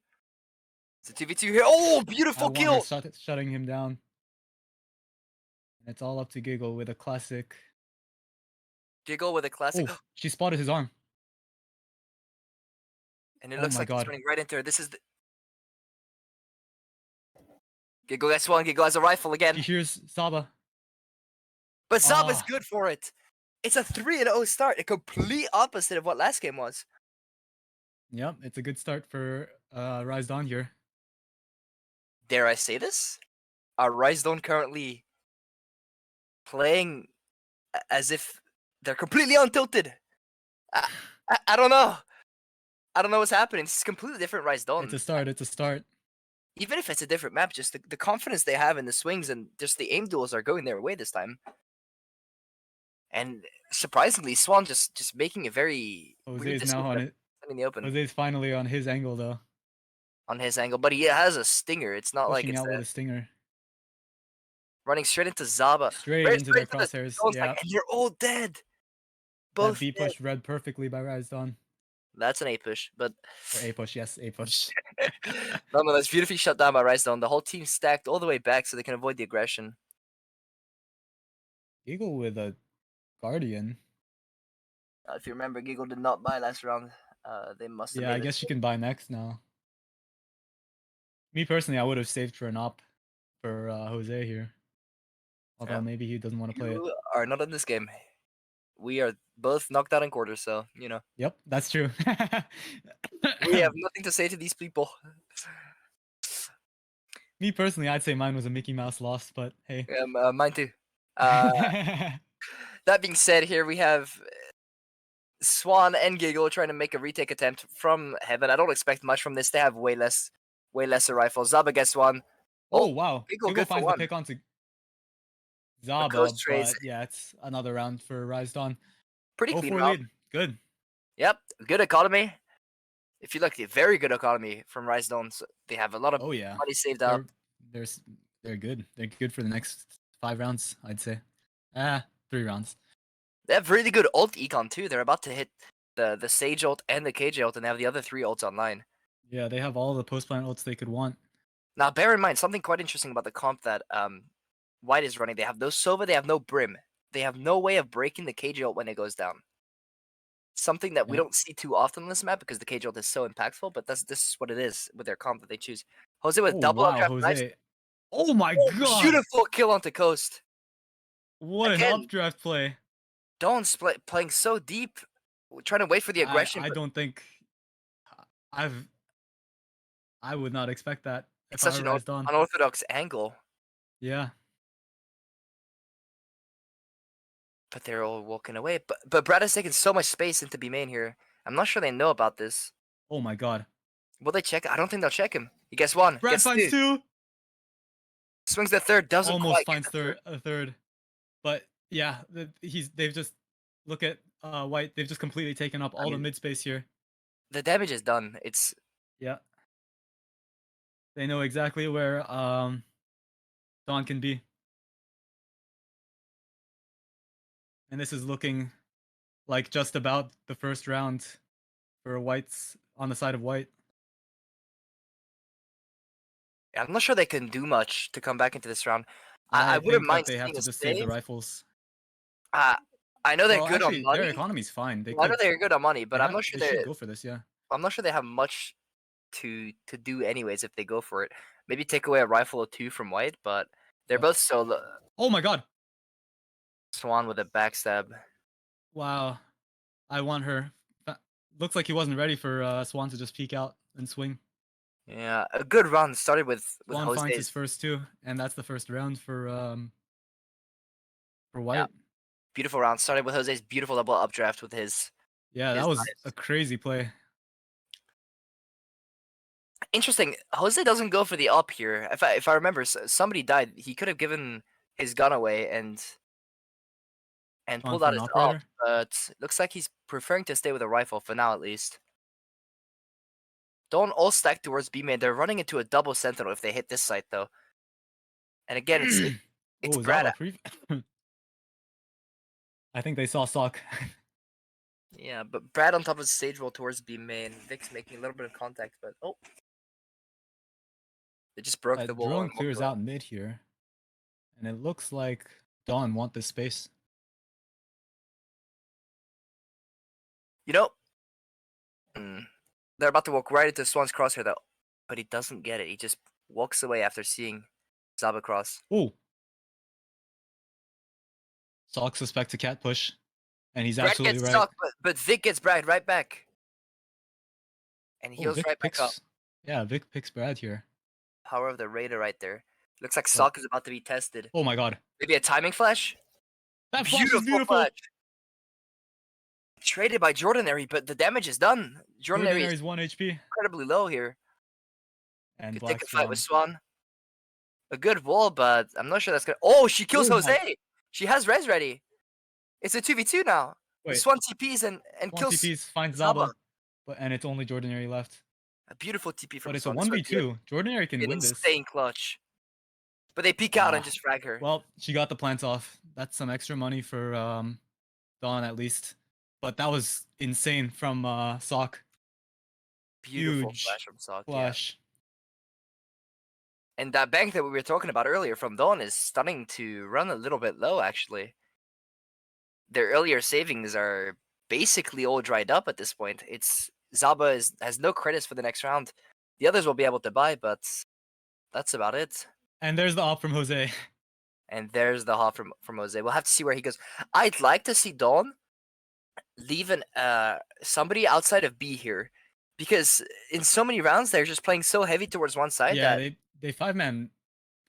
It's a 2v2 here. Oh, beautiful That one kill. shutting him down. And it's all up to Giggle with a classic. Giggle with a classic. Oh, she spotted his arm. And it Oh looks my like he's God. running right into her. This is the... Giggle gets 1. Giggle has a rifle again. She hears Saba. But Zaba's Ah. good for it. It's a 3-0 start. A complete opposite of what last game was. Yep, it's a good start for Rise Dawn here. Dare I say this? Are Rise Dawn currently playing as if they're completely untilted? I don't know. I don't know what's happening. It's completely different Rise Dawn. It's a start. It's a start. Even if it's a different map, just the confidence they have in the swings and just the aim duels are going their way this time. And surprisingly, Swan just making a very weird Jose's decision now on of it. in the open Jose's finally on his angle though. on his angle, but he has a stinger. It's not like Pushing it's out with a stinger. running straight into Zaba. Straight Very into their the crosshairs. zones, Yeah. like, and they're all dead. That Both B dead. push read perfectly by Rise Dawn. That's an A push, but Or A push, yes, A push. nonetheless, beautifully shut down by Rise Dawn. The whole team stacked all the way back so they can avoid the aggression. Eagle with a Guardian. If you remember, Giggle did not buy last round. They must have Yeah, I made guess it. she can buy next now. Me personally, I would have saved for an op for Jose here. Although Yeah. maybe he doesn't want to play it. You are not in this game. we are both knocked out in quarters, so you know Yep, that's true. we have nothing to say to these people. Me personally, I'd say mine was a Mickey Mouse loss, but hey. Mine too. That being said, here we have Swan and Giggle trying to make a retake attempt from Heaven. I don't expect much from this. They have way lesser rifles. Zaba gets one. Oh wow, Giggle Giggle good for finds the one. pick onto Coast Zaba, trades. but yeah, it's another round for Rise Dawn. Pretty clean 0-4 round. lead, good. Yep, good economy. If you look, very good economy from Rise Dawn. So they have a lot of Oh yeah, money saved up. they're good. They're good for the next 5 rounds, I'd say. 3 rounds. They have really good ult econ too. They're about to hit the Sage ult and the KJ ult, and they have the other 3 ults online. Yeah, they have all the post-plant ults they could want. Now, bear in mind something quite interesting about the comp that White is running. They have no Sova, they have no Brim. They have no way of breaking the KJ ult when it goes down. Something that we Yep. don't see too often on this map because the KJ ult is so impactful, but this is what it is with their comp that they choose. Jose with Oh double wow, updraft knives. Jose. Oh my god! Beautiful kill onto Coast. What Again, an updraft play. Dawn's playing so deep, trying to wait for the aggression. I but don't think I would not expect that it's if I such were an Rise Dawn. unorthodox angle. Yeah. But they're all walking away. But Brad has taken so much space into B main here. I'm not sure they know about this. Oh my god. Will they check? I don't think they'll check him. He gets one. Brad Gets finds 2. Swings the third. Doesn't Almost quite finds get the third. a third. But yeah, they've just look at White. They've just completely taken up all the mean- mid space here. The damage is done. It's Yeah. They know exactly where Dawn can be. And this is looking like just about the first round for White's on the side of White. I'm not sure they can do much to come back into this round. I wouldn't think mind that they have seeing to a just save the save. rifles. I know they're Well, good actually, on money. their economy's fine. They Well, I know could. they're good on money, but They I'm not sure should go for this. Yeah. I'm not sure they have much to do anyways if they go for it. Maybe take away a rifle or 2 from White, but they're Yep. both so Oh my god. Swan with a backstab. Wow. I want her. Looks like he wasn't ready for Swan to just peek out and swing. Yeah, a good run started with Swan finds his Jose's first 2, and that's the first round for White. beautiful round. Started with Jose's beautiful double updraft with his. Yeah, his that was knives. a crazy play. Interesting. Jose doesn't go for the up here. If I remember, somebody died. He could have given his gun away and Gone pulled for out an his up, operator. but looks like he's preferring to stay with a rifle for now at least. Don't all stack towards B main. They're running into a double sentinel if they hit this site though. And again, it's Oh, Brad. I think they saw Sock. Yeah, but Brad on top of the stage roll towards B main. Vic's making a little bit of contact, but they just broke the wall. Drone and walked clears away. out mid here, and it looks like Dawn want this space. You know, they're about to walk right into Swan's crosshair though, but he doesn't get it. He just walks away after seeing Zaba cross. Oh. Sock suspects a cat push, and he's Brad absolutely gets right. stuck, but Vic gets Brad right back. And he heals Vic right picks, back up. Yeah, Vic picks Brad here. Power of the Raider right there. Looks like Sock is about to be tested. Oh my god. Maybe a timing flash? That flash is beautiful. Flash. Traded by Jordinary, but the damage is done. Jordinary is Ordinary's 1 HP. incredibly low here. And Could Black take a fight with Swan. Swan. A good wall, but I'm not sure that's gonna. Oh, she kills Oh my- Jose. She has res ready. It's a 2v2 now. Wait. Swan TPs and Swan kills TPs finds Zaba. Zaba, and it's only Jordinary left. a beautiful TP from But it's a Swan. This would be 1v2. Jordinary can an win this. insane clutch. But they peek out and Ah. just frag her. Well, she got the plants off. That's some extra money for Dawn at least. But that was insane from Sock. Beautiful huge flash from Sock. Yeah. Flash. And that bank that we were talking about earlier from Dawn is starting to run a little bit low, actually. Their earlier savings are basically all dried up at this point. It's Zaba has no credits for the next round. The others will be able to buy, but that's about it. And there's the op from Jose. And there's the hop from Jose. We'll have to see where he goes. I'd like to see Dawn leave somebody outside of B here, because in so many rounds they're just playing so heavy towards one side Yeah, that. they 5-man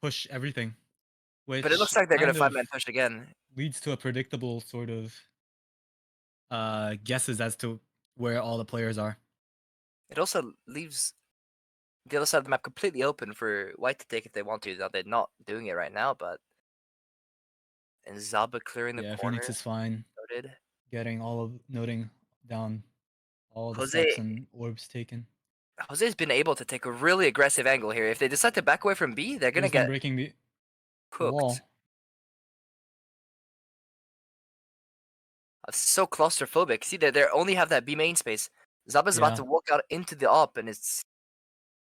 push everything, which But it looks like they're gonna kind of 5-man push again. leads to a predictable sort of guesses as to where all the players are. It also leaves the other side of the map completely open for White to take if they want to. Now they're not doing it right now, but and Zaba clearing the Yeah, corner. Phoenix is fine, Noted. noting down all the Jose- steps and orbs taken. Jose's been able to take a really aggressive angle here. If they decide to back away from B, they're gonna He's been get breaking the cooked. wall. It's so claustrophobic. See, they only have that B main space. Zaba's about Yeah. to walk out into the op, and it's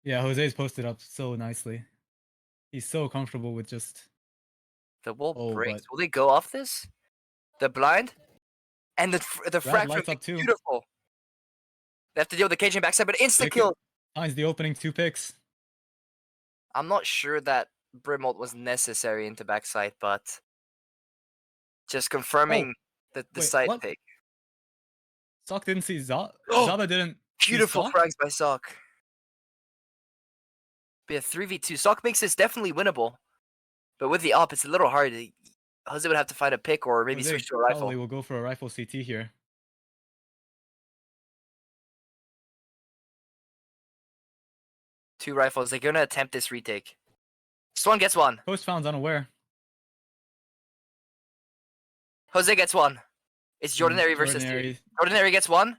Yeah, Jose's posted up so nicely. He's so comfortable with just the wall Oh, breaks. but- Will they go off this? The blind and the Brad frag from lights up Mikkit, too. beautiful. They have to deal with the caging backside, but insta Mikkit kill. finds the opening 2 picks. I'm not sure that Brimalt was necessary into backside, but just confirming the wait, side what? pick. Sock didn't see Zaba. Oh, Zaba didn't. see Beautiful Sock? frags by Sock. Be a 3v2. Sock makes this definitely winnable, but with the op, it's a little hard. Jose would have to find a pick or maybe Jose switch to a rifle. probably will go for a rifle CT here. Two rifles. They're gonna attempt this retake. Swan gets one. Post found's unaware. Jose gets one. It's Jordinary versus Ordinary. three. Jordinary gets one.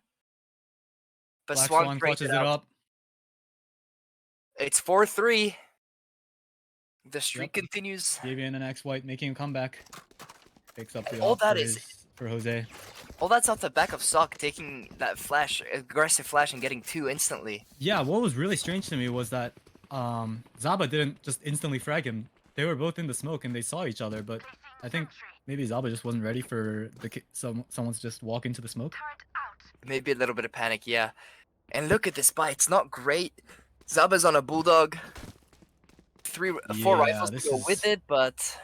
But Black Swan Swan cranked clutches it it out. up. It's 4-3. The streak Yep. continues. JBNNX White making a comeback. Picks up the All op that for, is- for Jose. All that's off the back of Sock taking that flash, aggressive flash, and getting two instantly. Yeah, what was really strange to me was that Zaba didn't just instantly frag him. They were both in the smoke and they saw each other, but I think maybe Zaba just wasn't ready for someone to just walk into the smoke. Maybe a little bit of panic, yeah. And look at this buy. It's not great. Zaba's on a bulldog. 4 Yeah, rifles to this go is- with it, but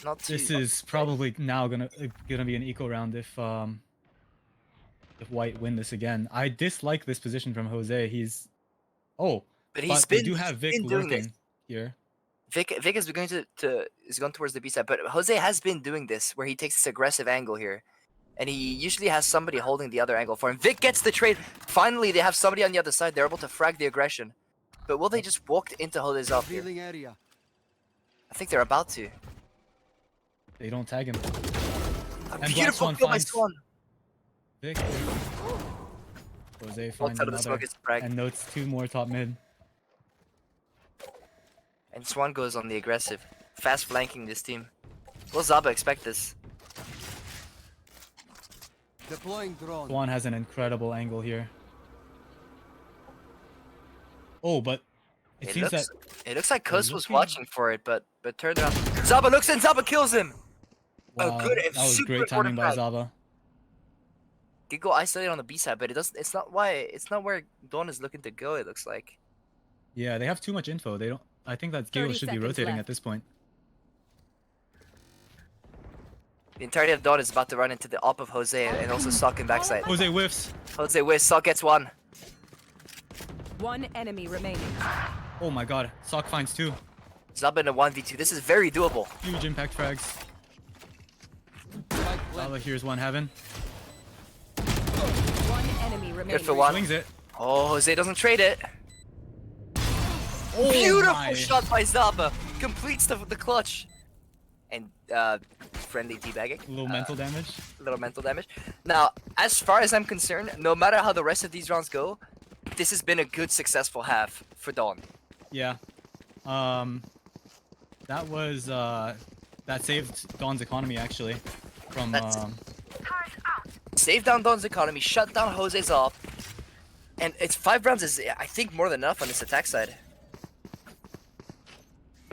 not too. This is probably now gonna be an eco round if White win this again. I dislike this position from Jose. He's But they do have Vic been doing this. lurking here. Vic is going is going towards the B side, but Jose has been doing this where he takes this aggressive angle here, and he usually has somebody holding the other angle for him. Vic gets the trade. Finally, they have somebody on the other side. They're able to frag the aggression, but will they just walk into Jose's up here? Revealing area. I think they're about to. They don't tag him. A Black beautiful Swan kill by finds- Swan. Vic. Jose Walks finds out of the smoke, another it's frag. and notes 2 more top mid. And Swan goes on the aggressive, fast flanking this team. Will Zaba expect this? Deploying drone. Swan has an incredible angle here. Oh, but it seems that It looks like Kus was looking- watching for it, but turned around. Zaba looks and Zaba kills him. wow, good and that was super great timing by important Zaba. Could go isolate on the B side, but it doesn't. It's not where Dawn is looking to go. It looks like. Yeah, they have too much info. They don't. I think that Gale 30 should be seconds rotating left. at this point. The entirety of Dawn is about to run into the op of Jose and also Sock in backside. Jose whiffs. Jose whiz, Sock gets one. One enemy remaining. Oh my god, Sock finds 2. Zaba in a 1v2. This is very doable. Huge impact frags. Spike plant. Zaba here's one heaven. One enemy Good remaining. for one. Swings it. Oh, Jose doesn't trade it. Oh Beautiful my. shot by Zaba. Completes the clutch. And friendly teabagging. A little mental damage. Little mental damage. Now, as far as I'm concerned, no matter how the rest of these rounds go, this has been a good, successful half for Dawn. Yeah. That was that saved Dawn's economy actually from That's- Save down Dawn's economy, shut down Jose's op, and it's 5 rounds is, I think, more than enough on this attack side.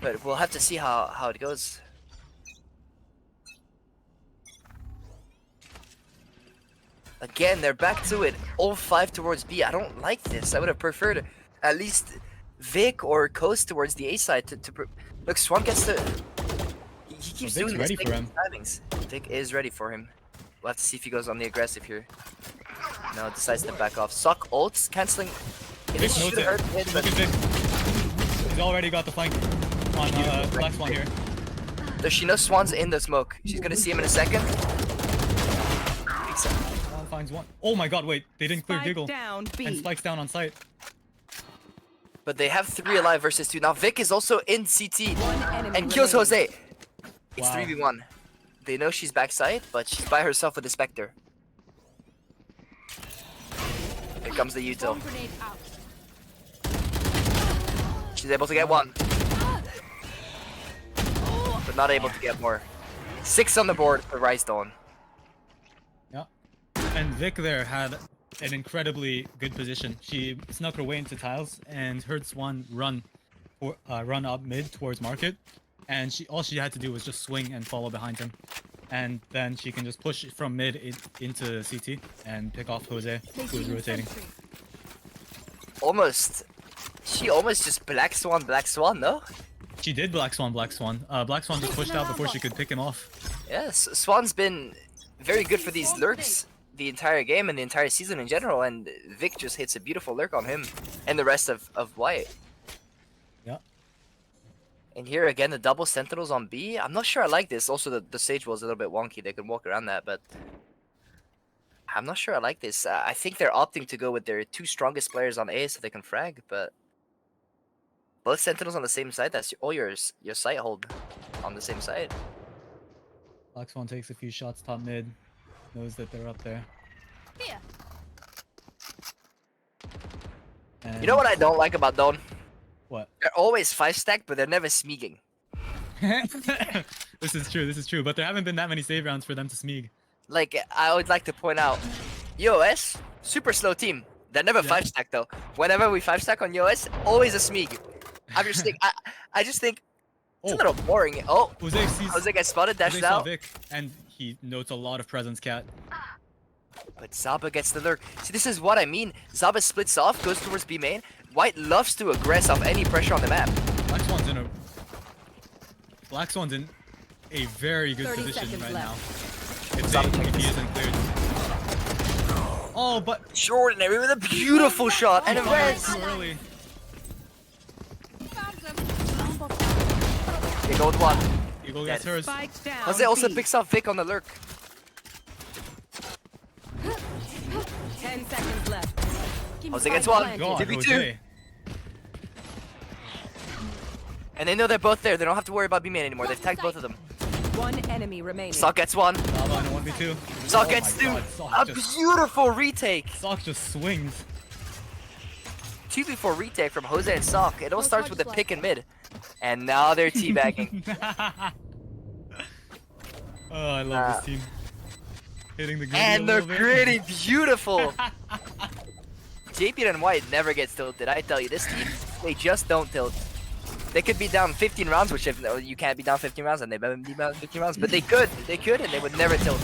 But we'll have to see how it goes. Again, they're back to it. All 5 towards B. I don't like this. I would have preferred at least Vic or Coast towards the A side look, Swan gets the. He keeps Vic's doing ready this. for him. Timings. Vic is ready for him. We'll have to see if he goes on the aggressive here. No, decides to back off. Suck ults, canceling. It Vic should knows it. hurt him, Look but at Vic. He's already got the flank on Black Swan here. she knows Swan's in the smoke. She's gonna see him in a second. Swan finds one. Oh my god, wait. They didn't clear Spike Giggle. down B. And Spike's down on site. But they have 3 alive versus 2. Now Vic is also in CT One enemy and kills remaining. Jose. It's Wow. 3v1. They know she's backside, but she's by herself with the Spectre. Here comes the util. Bomb grenade out. She's able to get 1. But not able to get more. 6 on the board for Rise Dawn. Yeah. And Vic there had an incredibly good position. She snuck her way into tiles and heard Swan run up mid towards market. And all she had to do was just swing and follow behind him. And then she can just push from mid into CT and pick off Jose, who is rotating. She almost just Black Swan, no? She did Black Swan. Black Swan just pushed out before she could pick him off. Yes, Swan's been very good for these lurks the entire game and the entire season in general, and Vic just hits a beautiful lurk on him and the rest of White. Yeah. And here again, the double sentinels on B. I'm not sure I like this. Also, the stage wall is a little bit wonky. They can walk around that, but I'm not sure I like this. I think they're opting to go with their 2 strongest players on A so they can frag, but both sentinels on the same side. That's all your sight hold on the same side. Black Swan takes a few shots top mid, knows that they're up there. Here. And You know what I don't like about Dawn? What? They're always 5-stack, but they're never smeeging. This is true, but there haven't been that many save rounds for them to smeeg. Like, I would like to point out, EOS, super slow team. They're never 5-stack though. Whenever we 5-stack on EOS, always a smeeg. I just think it's a little boring. Oh, Jose gets spotted, dashed Jose saw out. Vic, and he notes a lot of presence, Cat. But Zaba gets the lurk. See, this is what I mean. Zaba splits off, goes towards B main. White loves to aggress off any pressure on the map. Black Swan's in a very good 30 position seconds right left. now. If he isn't cleared. Oh, but Extraordinary with a beautiful shot and a res. too early. Found them. They go with 1. Eagle gets hers. Spike down Jose also B. picks off Vic on the lurk. 10 seconds left. Jose gets 1. God, 2v2. Jose. And they know they're both there. They don't have to worry about B main anymore. They've tagged both of them. One enemy remaining. Sock gets 1. Lava in a 1v2. Sock Oh gets my 2. God, A Sock just- beautiful retake. Sock just swings. 2v4 retake from Jose and Sock. It all starts with a pick and mid. And now they're teabagging. Oh, I love this team. Hitting the gritty And a they're little bit. pretty beautiful. JBNNX White never gets tilted. I tell you, this team, they just don't tilt. They could be down 15 rounds, which if you can't be down 15 rounds, and they've been down 15 rounds, but they could, and they would never tilt.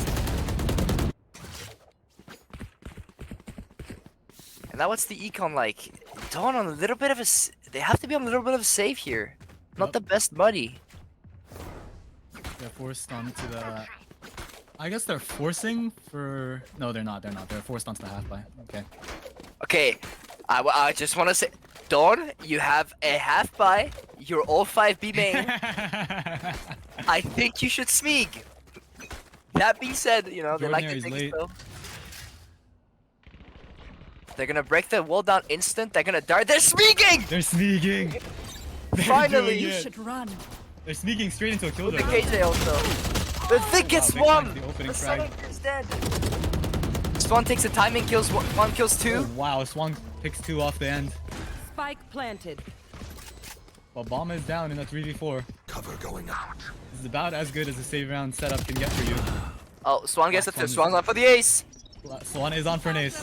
And now what's the econ like? Dawn on a little bit of a, they have to be on a little bit of a save here. Not Yep. the best buddy. They're forced onto the... I guess they're forcing for... No, they're not. They're forced onto the half buy. Okay. Okay, I just want to say, Dawn, you have a half buy. You're all 5 B main. I think you should smeeg. That being said, you know, they like to Jordan think is late. so. They're gonna break the wall down instant. They're gonna dart. They're smeeging! They're sneaking. They're Finally, doing you it. Should run. They're sneaking straight into a kill The zone. KJ also. The Vic gets Vic 1! finds the opening The frag. Sonic is dead. Swan takes the timing, kills 1, kills 2. Oh, wow, Swan picks 2 off the end. Spike planted. Well, bomb is down in a 3v4. Cover going out. This is about as good as a save round setup can get for you. Oh, Swan gets the Swan is- Swan's on for the ace. Swan is on for an ace.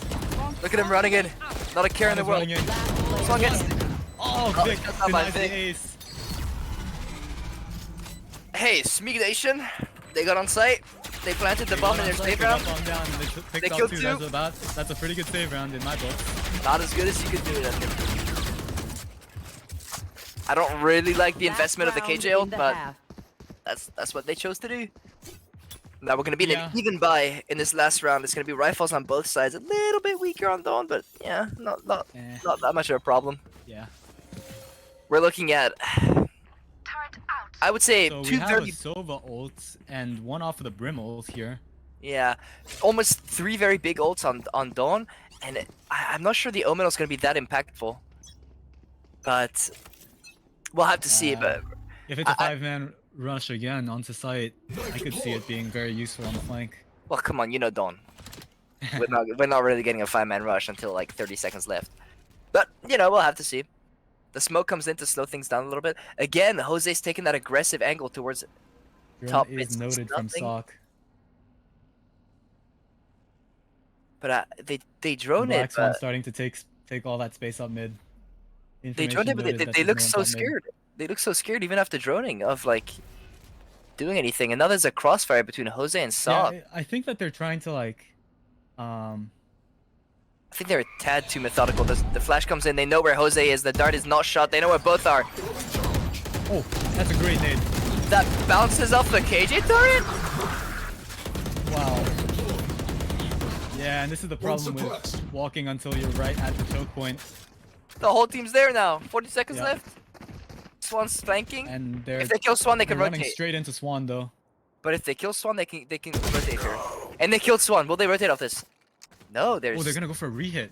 Look at him running in. Not a care in the Swan world. is running in. Swan gets. Oh, Oh, Vic that's not my denies the Vic. ace. Hey, Smeeg Nation. They got on site. They planted the bomb in their save round. Bomb down. They They picked killed up 2. 2. That's a pretty good save round in my book. Not as good as you could do it, I think. I don't really like the investment of the Last KJ round ult, in the but half. that's what they chose to do. Now we're gonna be in Yeah. an even buy in this last round. It's gonna be rifles on both sides. A little bit weaker on Dawn, but yeah, not Eh, that much of a problem. yeah. We're looking at, I would say, So we have a 230. Sova ult and one off of the Brim ult here. Yeah, almost 3 very big ults on Dawn, and I'm not sure the Omen is gonna be that impactful. But we'll have to see. But If it's a I- 5-man rush again onto site, I could see it being very useful on the flank. well, come on, you know Dawn. we're not really getting a 5-man rush until like 30 seconds left. But you know, we'll have to see. The smoke comes in to slow things down a little bit. Again, Jose's taking that aggressive angle towards Drone top is bits. noted from Nothing. Sock. But they drone it. Black Swan But starting to take all that space up mid. they drone it, but Information noted that they there's look no one so top mid. scared. They look so scared even after droning of like doing anything. And now there's a crossfire between Jose and Sock. Yeah, I think that they're trying to like, I think they're a tad too methodical. The flash comes in. They know where Jose is. The dart is not shot. They know where both are. oh, that's a great nade. That bounces off the KJ turret. Wow. Yeah, and this is the problem with walking until you're right at the choke point, The whole team's there now. 40 seconds Yeah. left. Swan's flanking. and they're, If they kill Swan, they they're can running rotate. straight into Swan though. But if they kill Swan, they can rotate her. And they killed Swan. Will they rotate off this? No, there's. Oh, they're gonna go for a rehit.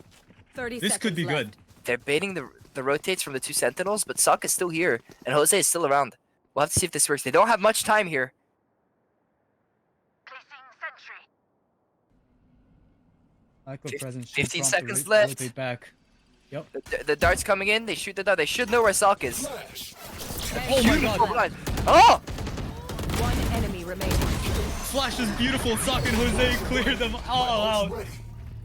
30 This could be seconds good. They're baiting the rotates from the 2 sentinels, but Sock is still here, and Jose is still around. We'll have to see if this works. They don't have much time here. Micro presence. should 15 prompt seconds to left. Rotate back. Yep. The dart's coming in. They shoot the dart. They should know where Sock is. Oh my god. Blind. Oh! One enemy remaining. Flash is beautiful. Sock and Jose cleared them all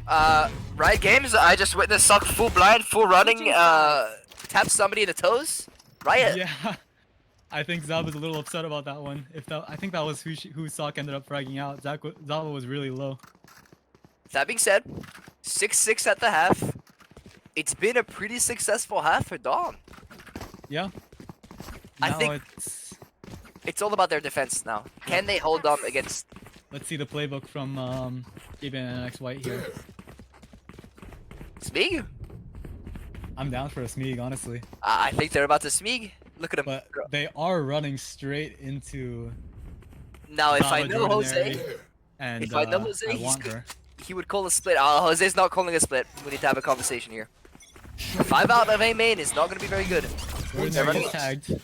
out. Riot Games, I just witnessed Sock full blind, full running, tap somebody in the toes. Riot. Yeah. I think Zab was a little upset about that one. I think that was who Sock ended up fragging out. Zaba was really low. That being said, 6-6 at the half. It's been a pretty successful half for Dawn. Yeah. I Now think- It's all about their defense now. Can they hold on against... let's see the playbook from JBNNX White here. Smeeg? I'm down for a Smeeg, honestly. I think they're about to Smeeg. Look at him. But they are running straight into Now, if I Zaba know Jordinary, Jose, and if I know Jose, I he's want good. her. he would call a split. Jose's not calling a split. We need to have a conversation here. 5 out of A main is not going to be very good. Jordinary running- is tagged.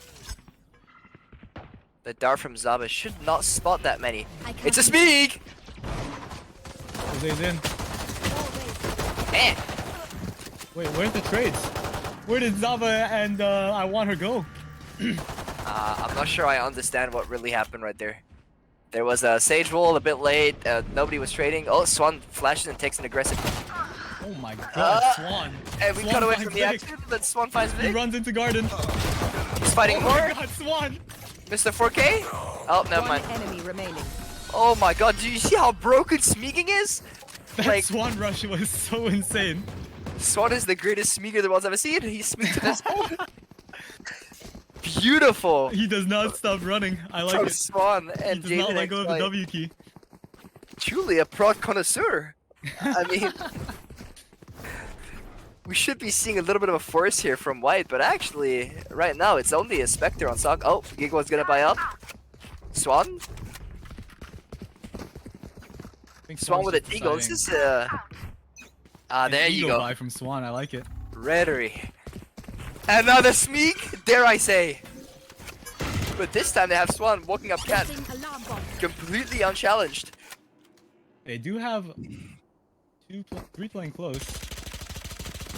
The dart from Zaba should not spot that many. I can't It's a Smeeg! Jose's in. Eh. Wait, where's the trades? Where did Zaba and I want her go? I'm not sure I understand what really happened right there. There was a Sage roll a bit late. Nobody was trading. Oh, Swan flashes and takes an aggressive. Oh my god, Swan. And we Swan cut away finds from the Vic. action, but Swan finds He Vic. runs into garden. He's fighting Oh more. my god, Swan. Mr. 4K? Oh, never One mind. enemy remaining. Oh my god, do you see how broken Smeeging is? That Like- Swan rush was so insane. Swan is the greatest Smeeger the world's ever seen. He's Smeeg to this. Beautiful. He does not stop running. I like From it. Swan He and does not let JBNNX go of the White. W key. Truly a prod connoisseur. I mean, we should be seeing a little bit of a force here from White, but actually, right now, it's only a Spectre on Sock. Oh, Gigo's gonna buy up. Swan? I think Swan Swan's with a just Deagle. This deciding. is, An there you eagle go. buy from Swan. I like it. Rhetoric. Another Smeek, dare I say. But this time they have Swan walking up cat, Placing alarm bomb. completely unchallenged. They do have 3 playing close.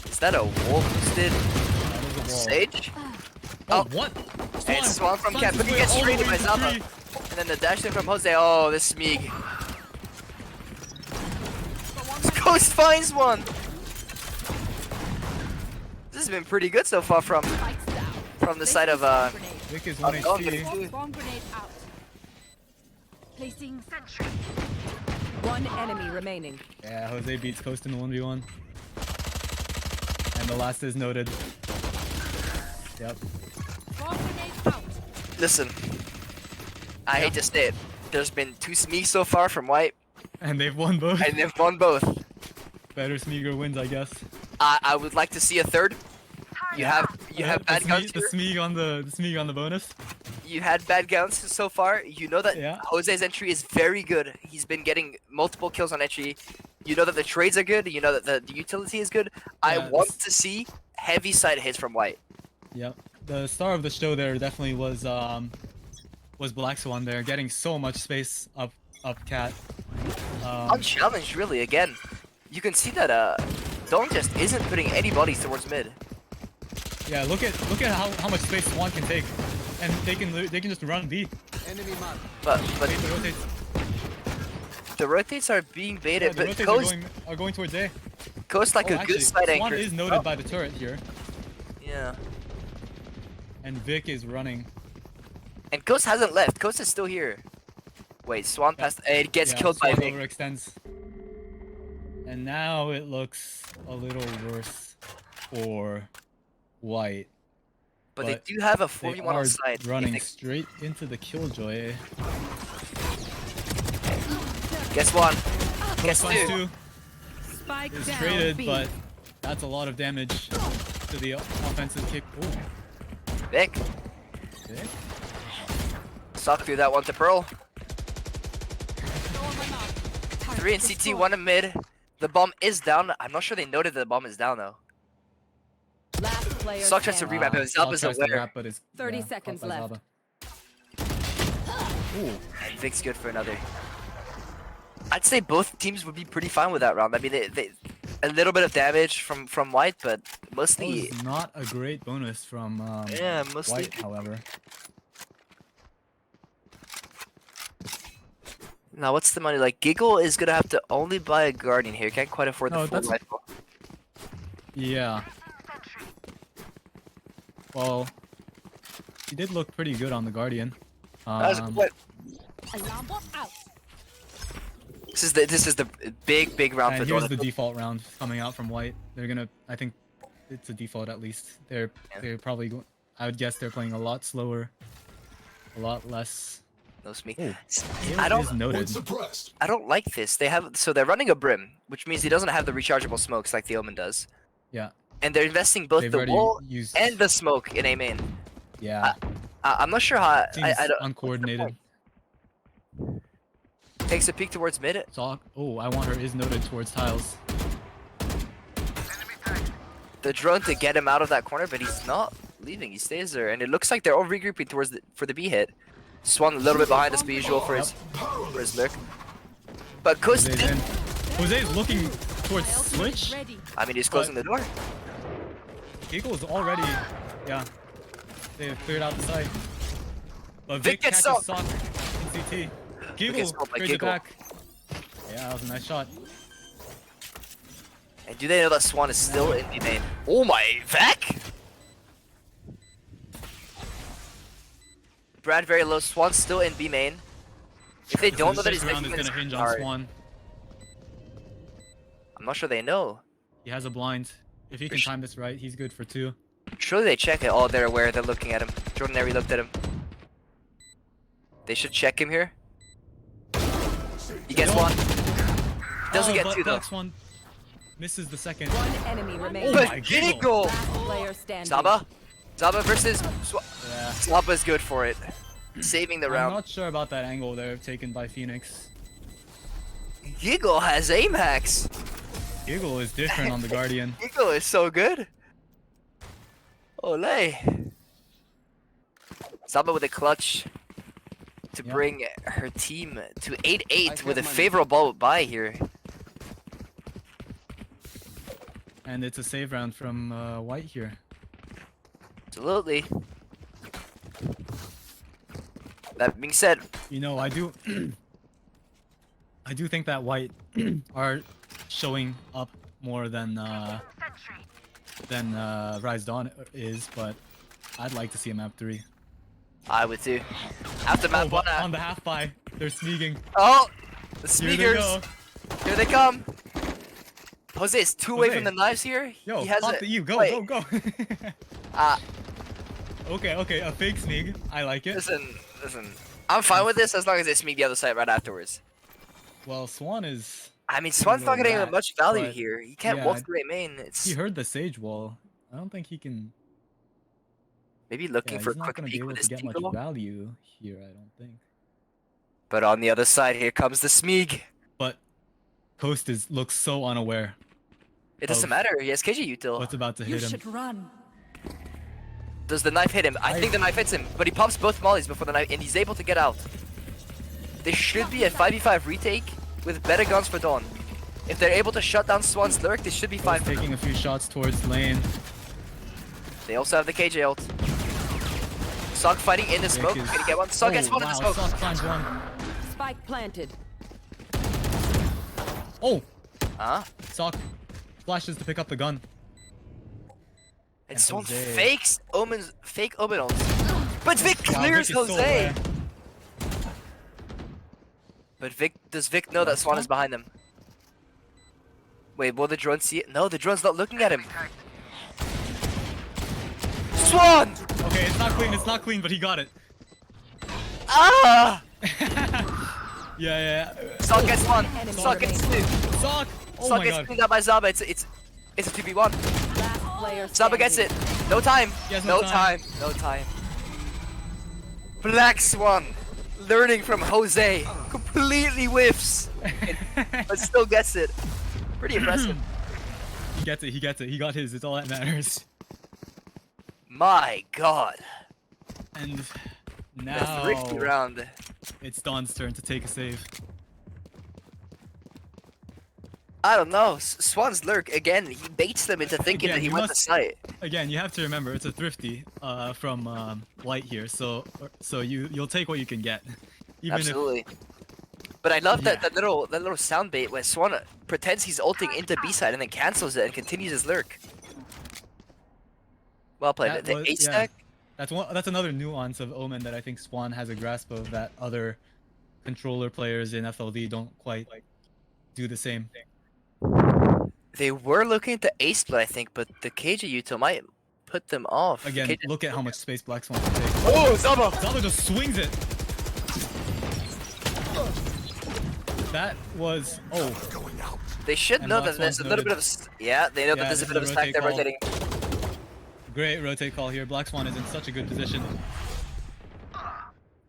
Is that a wall boosted That is a wall. Sage? Oh, Oh. what? And Swan from finds cat, his but he way gets all the traded way by to Zaba. three. And then the dash in from Jose. Oh, this Smeeg. Ghost finds one. This has been pretty good so far from Spikes down. the side of Vic is 1 Gone, HP. but- Bomb grenade out. Placing sentry. One enemy remaining. Yeah, Jose beats Coast in the 1v1. And the last is noted. Yep. Bomb grenade out. listen. I hate to say it, There's been 2 Smeeks so far from White, And they've won both. and they've won both. Better Smeagol wins, I guess. I would like to see a third. You have bad guns The here. Smeag on the bonus. You had bad guns so far. You know that Yeah. Jose's entry is very good. He's been getting multiple kills on entry. You know that the trades are good. You know that the utility is good. I Yeah, want to see heavy side hits from White. Yep. The star of the show there definitely was Black Swan there, getting so much space up cat. Unchallenged, really. Again, you can see that Don just isn't putting any bodies towards mid. Yeah, look at how much space Swan can take, and they can just run B. Enemy mark. But Wait, the rotates. the rotates are being Yeah, baited. the But rotates Coast are going towards A. like Oh, a actually, good side Swan anchor. is noted Oh, by the turret here, yeah. and Vic is running. And Coast hasn't left. Coast is still here. Wait, Swan passed. It gets Yeah, killed by Swan Vic. overextends. And now it looks a little worse for White. But they but do have a They 4v1 are on side. running If straight into the Killjoy. they- Guess one. Guess Plus two. 2 Spike is down traded, B. but that's a lot of damage to the offensive kick. Ooh, Vic. Vic? Suck through that one to Pearl. Throw on my mark. 3 in CT, 1 in mid. The bomb is down. I'm not sure they noted that the bomb is down though. Last player Suck tries to standing. remap, but Zaba's Salt tries to aware. wrap, but it's 30 yeah, seconds caught by left. Zaba. Ooh, And Vic's good for another. I'd say both teams would be pretty fine with that round. I mean, they a little bit of damage from White, but that mostly, was not a great bonus from yeah, mostly. White, however. Now, what's the money like? Giggle is gonna have to only buy a Guardian here. Can't quite afford the No, full that's- rifle. Yeah. Well, he did look pretty good on the Guardian. That's what. Alarm bot out. This is the big round And for here's Donut. the default round coming out from White. They're gonna, I think, it's a default at least. They're probably, I would guess they're playing a lot slower, a lot less. No Smeek. Ooh, I It don't. is noted. I don't like this. They're running a Brim, which means he doesn't have the rechargeable smokes like the Omen does. Yeah, And they're investing both they've the already wall used. and the smoke in A main. Yeah, I'm not sure how. seems I don't. uncoordinated. Takes a peek towards mid. Sock. Oh, I want her is noted towards tiles. The drone to get him out of that corner, but he's not leaving. He stays there, and it looks like they're all regrouping towards for the B hit. Swan a little bit behind as per usual for his look. But Coast, Jose's in. Jose's looking towards switch. Ready. I mean, he's closing the door. Giggle's already, yeah. They've cleared out the site. But Vic Vic gets catches socked. Sock in CT. Giggle gets socked by trades it Giggle. back. Yeah, that was a nice shot. And do they know that Swan is still in B main? Oh my, Vec! Brad very low. Swan's still in B main. If they don't know that This he's round making is this gonna hinge on hard, Swan. I'm not sure they know. He has a blind. If he can time this right, he's good for 2. Surely they check it. Oh, they're aware. They're looking at him. Jordan Airy looked at him. They should check him here. He gets No. one. Doesn't get but 2 though. Black Swan misses the second. One enemy remaining. Oh But my Giggle! Last player standing. Zaba versus Yeah. Zaba's good for it. Saving the I'm round. not sure about that angle there taken by Phoenix. Giggle has aim hacks. Giggle is different on the Guardian. Giggle is so good. Olay. Zaba with a clutch to Yeah. bring her team to 8-8 with a have money. favorable buy here. And it's a save round from White here. Absolutely. That being said, You know, I do I do think that White are showing up more than Rise Dawn is, but I'd like to see a map 3. I would too. After map but 1, on the half buy, they're sneaking. oh, the Here they speakers. go. Here they come. Jose is 2 away Jose. from the knives here. Yo, he has pop a, the E, go, wait, go, go. Uh, Okay, a fake sneak. I like it. listen. I'm fine with this as long as they sneak the other side right afterwards. Well, Swan is. I mean, Swan's not little getting rat, much value but here. He can't yeah, walk through a main. It's He heard the Sage Wall. I don't think he can. maybe looking Yeah, for a he's not quick gonna be peek able with to his get much Deagle. value here. I don't think. But on the other side, here comes the Smeeg. But Coast looks so unaware It doesn't Of matter. He has KJ util. what's about to You hit him. should run. Does the knife hit him? I think the knife hits him, but he pops both mollies before the knife, and he's able to get out. There should be a 5v5 retake with better guns for Dawn. If they're able to shut down Swan's lurk, this should be fine Coast for them. taking a few shots towards lane. They also have the KJ ult. Sock fighting in the smoke. Vic is- Can he get one? Sock gets one in the wow, smoke. Sock finds one. Spike planted. Oh, Huh? Sock flashes to pick up the gun. And Swan Jose. fakes Omen's fake Omen ults. But Vic Wow, clears Vic is so Jose. aware. But does Vic know that Swan is behind him? Wait, will the drone see it? No, the drone's not looking at him. Swan! Okay, it's not clean. It's not clean, but he got it. Ah! Yeah. Sock gets one. Enemy Sock gets two. Sock. Oh Sock my gets god. cleaned out by Zaba. It's a 2v1. Last player Zaba gets it. No time. He has no time. No time. Black Swan, learning from Jose, completely whiffs, but still gets it. Pretty impressive. He gets it. He gets it. He got his. It's all that matters. My God. And The now thrifty round. it's Dawn's turn to take a save. I don't know. Swan's lurk again. He baits them into thinking Again, that he you went to must- sight. Again, you have to remember it's a thrifty from White here, so you'll take what you can get. Even Absolutely. But I love that Yeah. that little sound bait where Swan pretends he's ulting into B side and then cancels it and continues his lurk. Well played. That The was- ace yeah. stack. That's another nuance of Omen that I think Swan has a grasp of that other controller players in FLD don't quite do the same. They were looking to ace split, I think, but the KJ util might put them off. The Again, KJ look at how much space Black Swan can take. Oh, Zaba! Zaba just swings it. That was They should And know Black that there's a Swan's little bit noted. of yeah. They know that Yeah, there's a this bit of is a a stack they're rotate rotating. great rotate call here. Black Swan is in such a good position.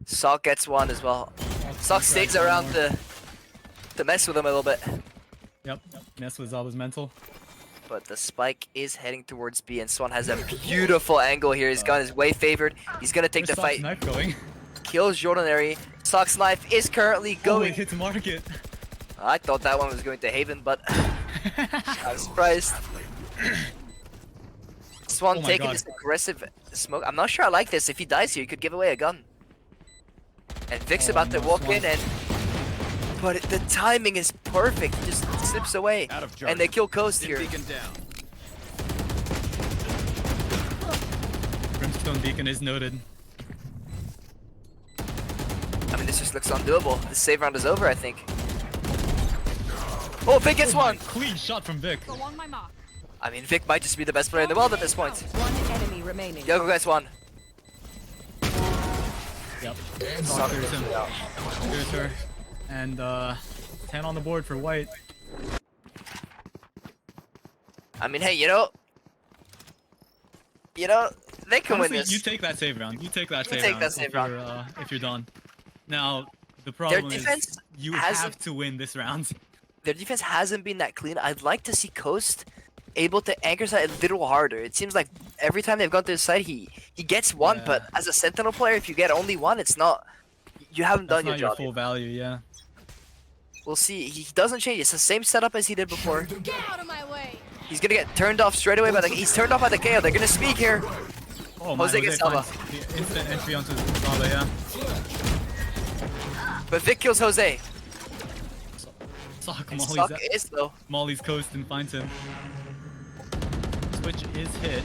Sock gets one as well. Sock stays around to mess with him a little bit, Yep. Mess with Zaba's mental. but the spike is heading towards B, and Swan has a beautiful angle here. His gun is way favored. He's gonna take Where's the Sock's fight. knife going? Kills Jordanary. Sock's knife is currently Oh, going. it hits Market. I thought that one was going to Haven, but I was surprised. Swan Oh my taking God. this aggressive smoke. I'm not sure I like this. If he dies here, he could give away a gun. And Vic's Oh, about to no, walk Swan. in, and but the timing is perfect. He just slips away, and they kill Coast here. Brimstone Beacon is noted. I mean, this just looks undoable. The save round is over, I think. Oh, Vic gets Oh my, one. clean shot from Vic. Go on my mark. I mean, Vic might just be the best player in the world at this point. One enemy remaining. Yoko gets one. Yep. Sock clears him. Clears her. And 10 on the board for White. I mean, hey, you know, they can Honestly, win this. you take that save round. You take that You save take round. that save round. If you're done. Now, the problem defense is you hasn't- have to win this round. Their defense hasn't been that clean. I'd like to see Coast able to anchor side a little harder. It seems like every time they've gone to his side, he gets one, Yeah. but as a Sentinel player, if you get only one, it's not. You haven't That's done your not your job. full yet. value, yeah. We'll see. He doesn't change. It's the same setup as he did before. Get out of my way. He's gonna get turned off straight away by the. He's turned off by the KO. They're gonna speak here. Oh my, Jose gets Salva. finds the instant entry onto Zaba, yeah. But Vic kills Jose. Sock And Molly's, Sock is though. Molly's coast and finds him. Switch is hit.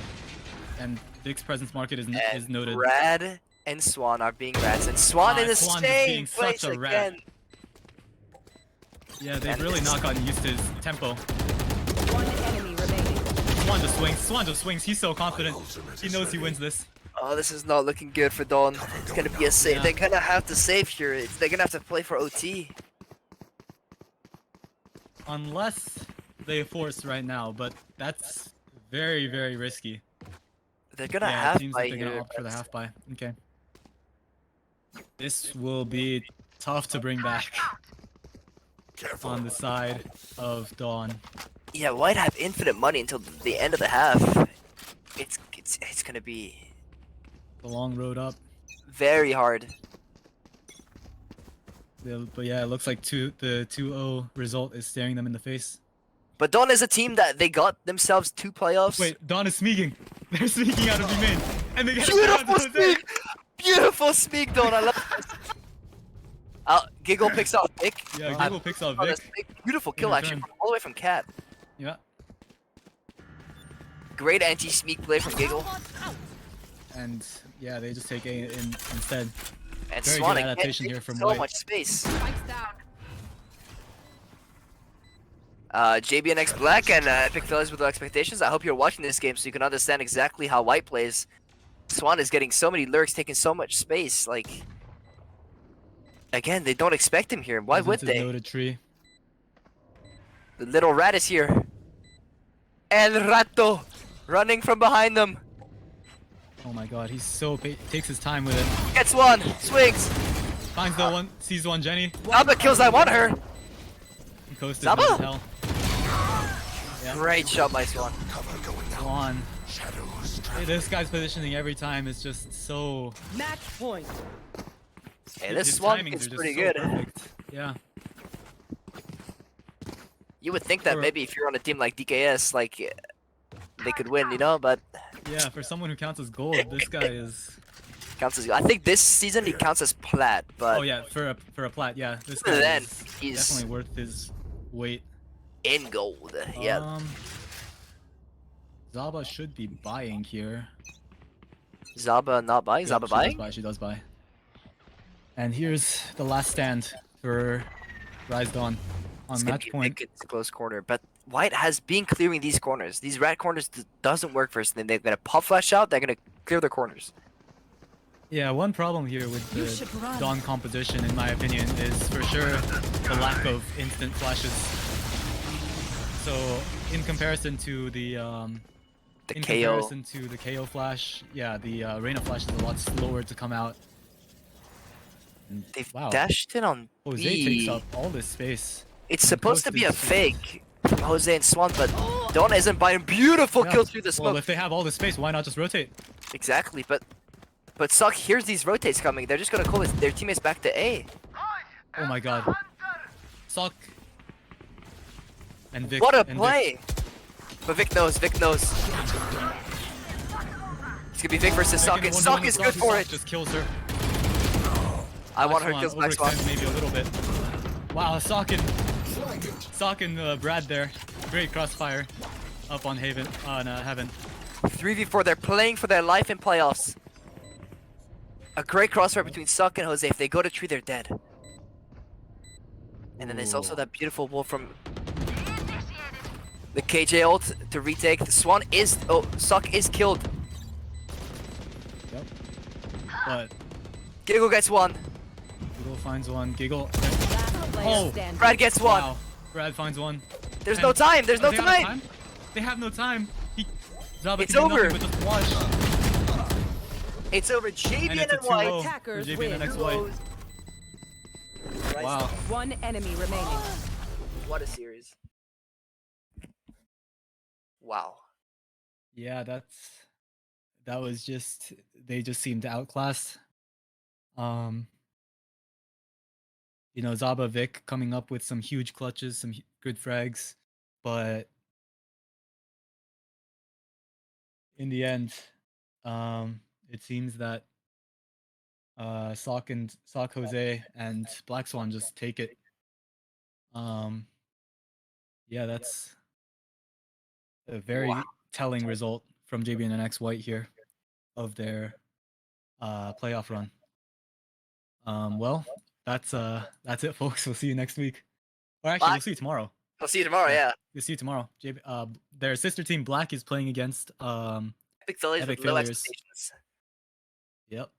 And Vic's presence market is And noted. Rad and Swan are being rats, and Swan in the Swan just being same place such a rat. again. Yeah, they've And really it's- not gotten used to his tempo. One enemy remaining. Swan just swings. Swan just swings. He's so confident. He knows he wins this. Oh, this is not looking good for Dawn. It's gonna be a save. Yeah. They're gonna have to save here. They're gonna have to play for OT. Unless they force right now, but that's very, very risky. They're gonna Yeah, it have seems by like they're gonna here. opt for the half buy. Okay. This will be tough to bring back on the side of Dawn. Yeah, White have infinite money until the end of the half. It's gonna be The long road up. very hard. But yeah, it looks like the 2-0 result is staring them in the face. But Dawn is a team that they got themselves 2 playoffs. Wait, Dawn is sneaking. They're sneaking out of the main. And they get Beautiful it. speak! Beautiful speak, Dawn. I love this. Giggle picks off Vic. Yeah, Giggle picks off Oh, that's Vic. big. Beautiful kill, In actually, return. all the way from Cat. Yeah. Great anti-sneak play from Giggle. Alarm bot out. And yeah, they just take A instead. And Very Swan good again adaptation taking here from so White. much space. Spikes down. JBNNX Black and Epic Fellas with Low Expectations. I hope you're watching this game so you can understand exactly how White plays. Swan is getting so many lurks, taking so much space. Like, again, they don't expect him here. Why Goes would into the they? loaded tree. The little rat is here. El Rato running from behind them. Oh my god, he's so takes his time with it. Gets one, swings. Finds the one, sees one Jenny. Zaba kills I want her. He coasted Zaba? with hell. Yeah. Great shot by Swan. Swan. Hey, this guy's positioning every time is just so. Match point. Hey, this his Swan timings is are just pretty so good. perfect. Yeah. You would think that For- maybe if you're on a team like DKS, like they could win, you know, but Yeah, for someone who counts as gold, this guy is. counts as. I think this season he counts as plat, but Oh yeah, for a plat, yeah. This guy Then is he's- definitely worth his weight. in gold. Yeah. Zaba should be buying here. Zaba not buying. Yep, Zaba she buying. does buy. She does buy. And here's the last stand for Rise Dawn on It's gonna match be point. Mikkit's close corner, but White has been clearing these corners. These rat corners doesn't work first. Then they're gonna pop flash out. They're gonna clear their corners. Yeah, one problem here with You the should run. Dawn composition, in my opinion, is for sure the lack of instant flashes. So, in comparison to the The in KO. comparison to the KO flash, yeah, the Reyna flash is a lot slower to come out. And, They've wow, dashed in on Jose B. takes up all this space. It's and supposed to be a coasted. fake from Jose and Swan, but Dawn isn't buying. Beautiful Yeah. kill through the smoke. Well, if they have all this space, why not just rotate? Exactly, but Suck hears these rotates coming. They're just gonna call their teammates back to A. Oh my god. Sock. And Vic. What a and Vic. play! But Vic knows. Vic knows. It's gonna be Vic versus Suck, Second and one-to-one Suck with is good for Sock it. Just kills her. I want her Black kills Swan Black Swan. overextends maybe a little bit. Wow, Sock and Brad there. Great crossfire up on Heaven. Heaven. 3v4, they're playing for their life in playoffs. A great crossfire between Suck and Jose. If they go to tree, they're dead. And then there's also Ooh. that beautiful wall from the KJ ult to retake. The Swan is. Oh, Suck is killed. Yep. But Giggle gets one. Giggle finds one. Giggle. Last player Oh, standing. Brad gets one. Wow. Brad finds one. There's And- no time. There's no Are they out of time. They have no time. Zaba It's can do over. nothing but just watch. It's over. And it's a JBNNX White. 2-0 for Attackers JBNNX win. White. Wow. One enemy remaining. What a series. Wow. Yeah, that was just they just seemed outclassed. You know, Zaba Vic coming up with some huge clutches, some good frags, but in the end, it seems that Sock Jose and Black Swan just take it. Yeah, that's a very Wow. telling result from JBNNX White here of their playoff run. Well, that's it, folks. We'll see you next week. Or actually, Bye. we'll see you tomorrow. I'll see you tomorrow. Yeah. We'll see you tomorrow. Their sister team Black is playing against Epic Failures Epic with low Failures. expectations. Yep.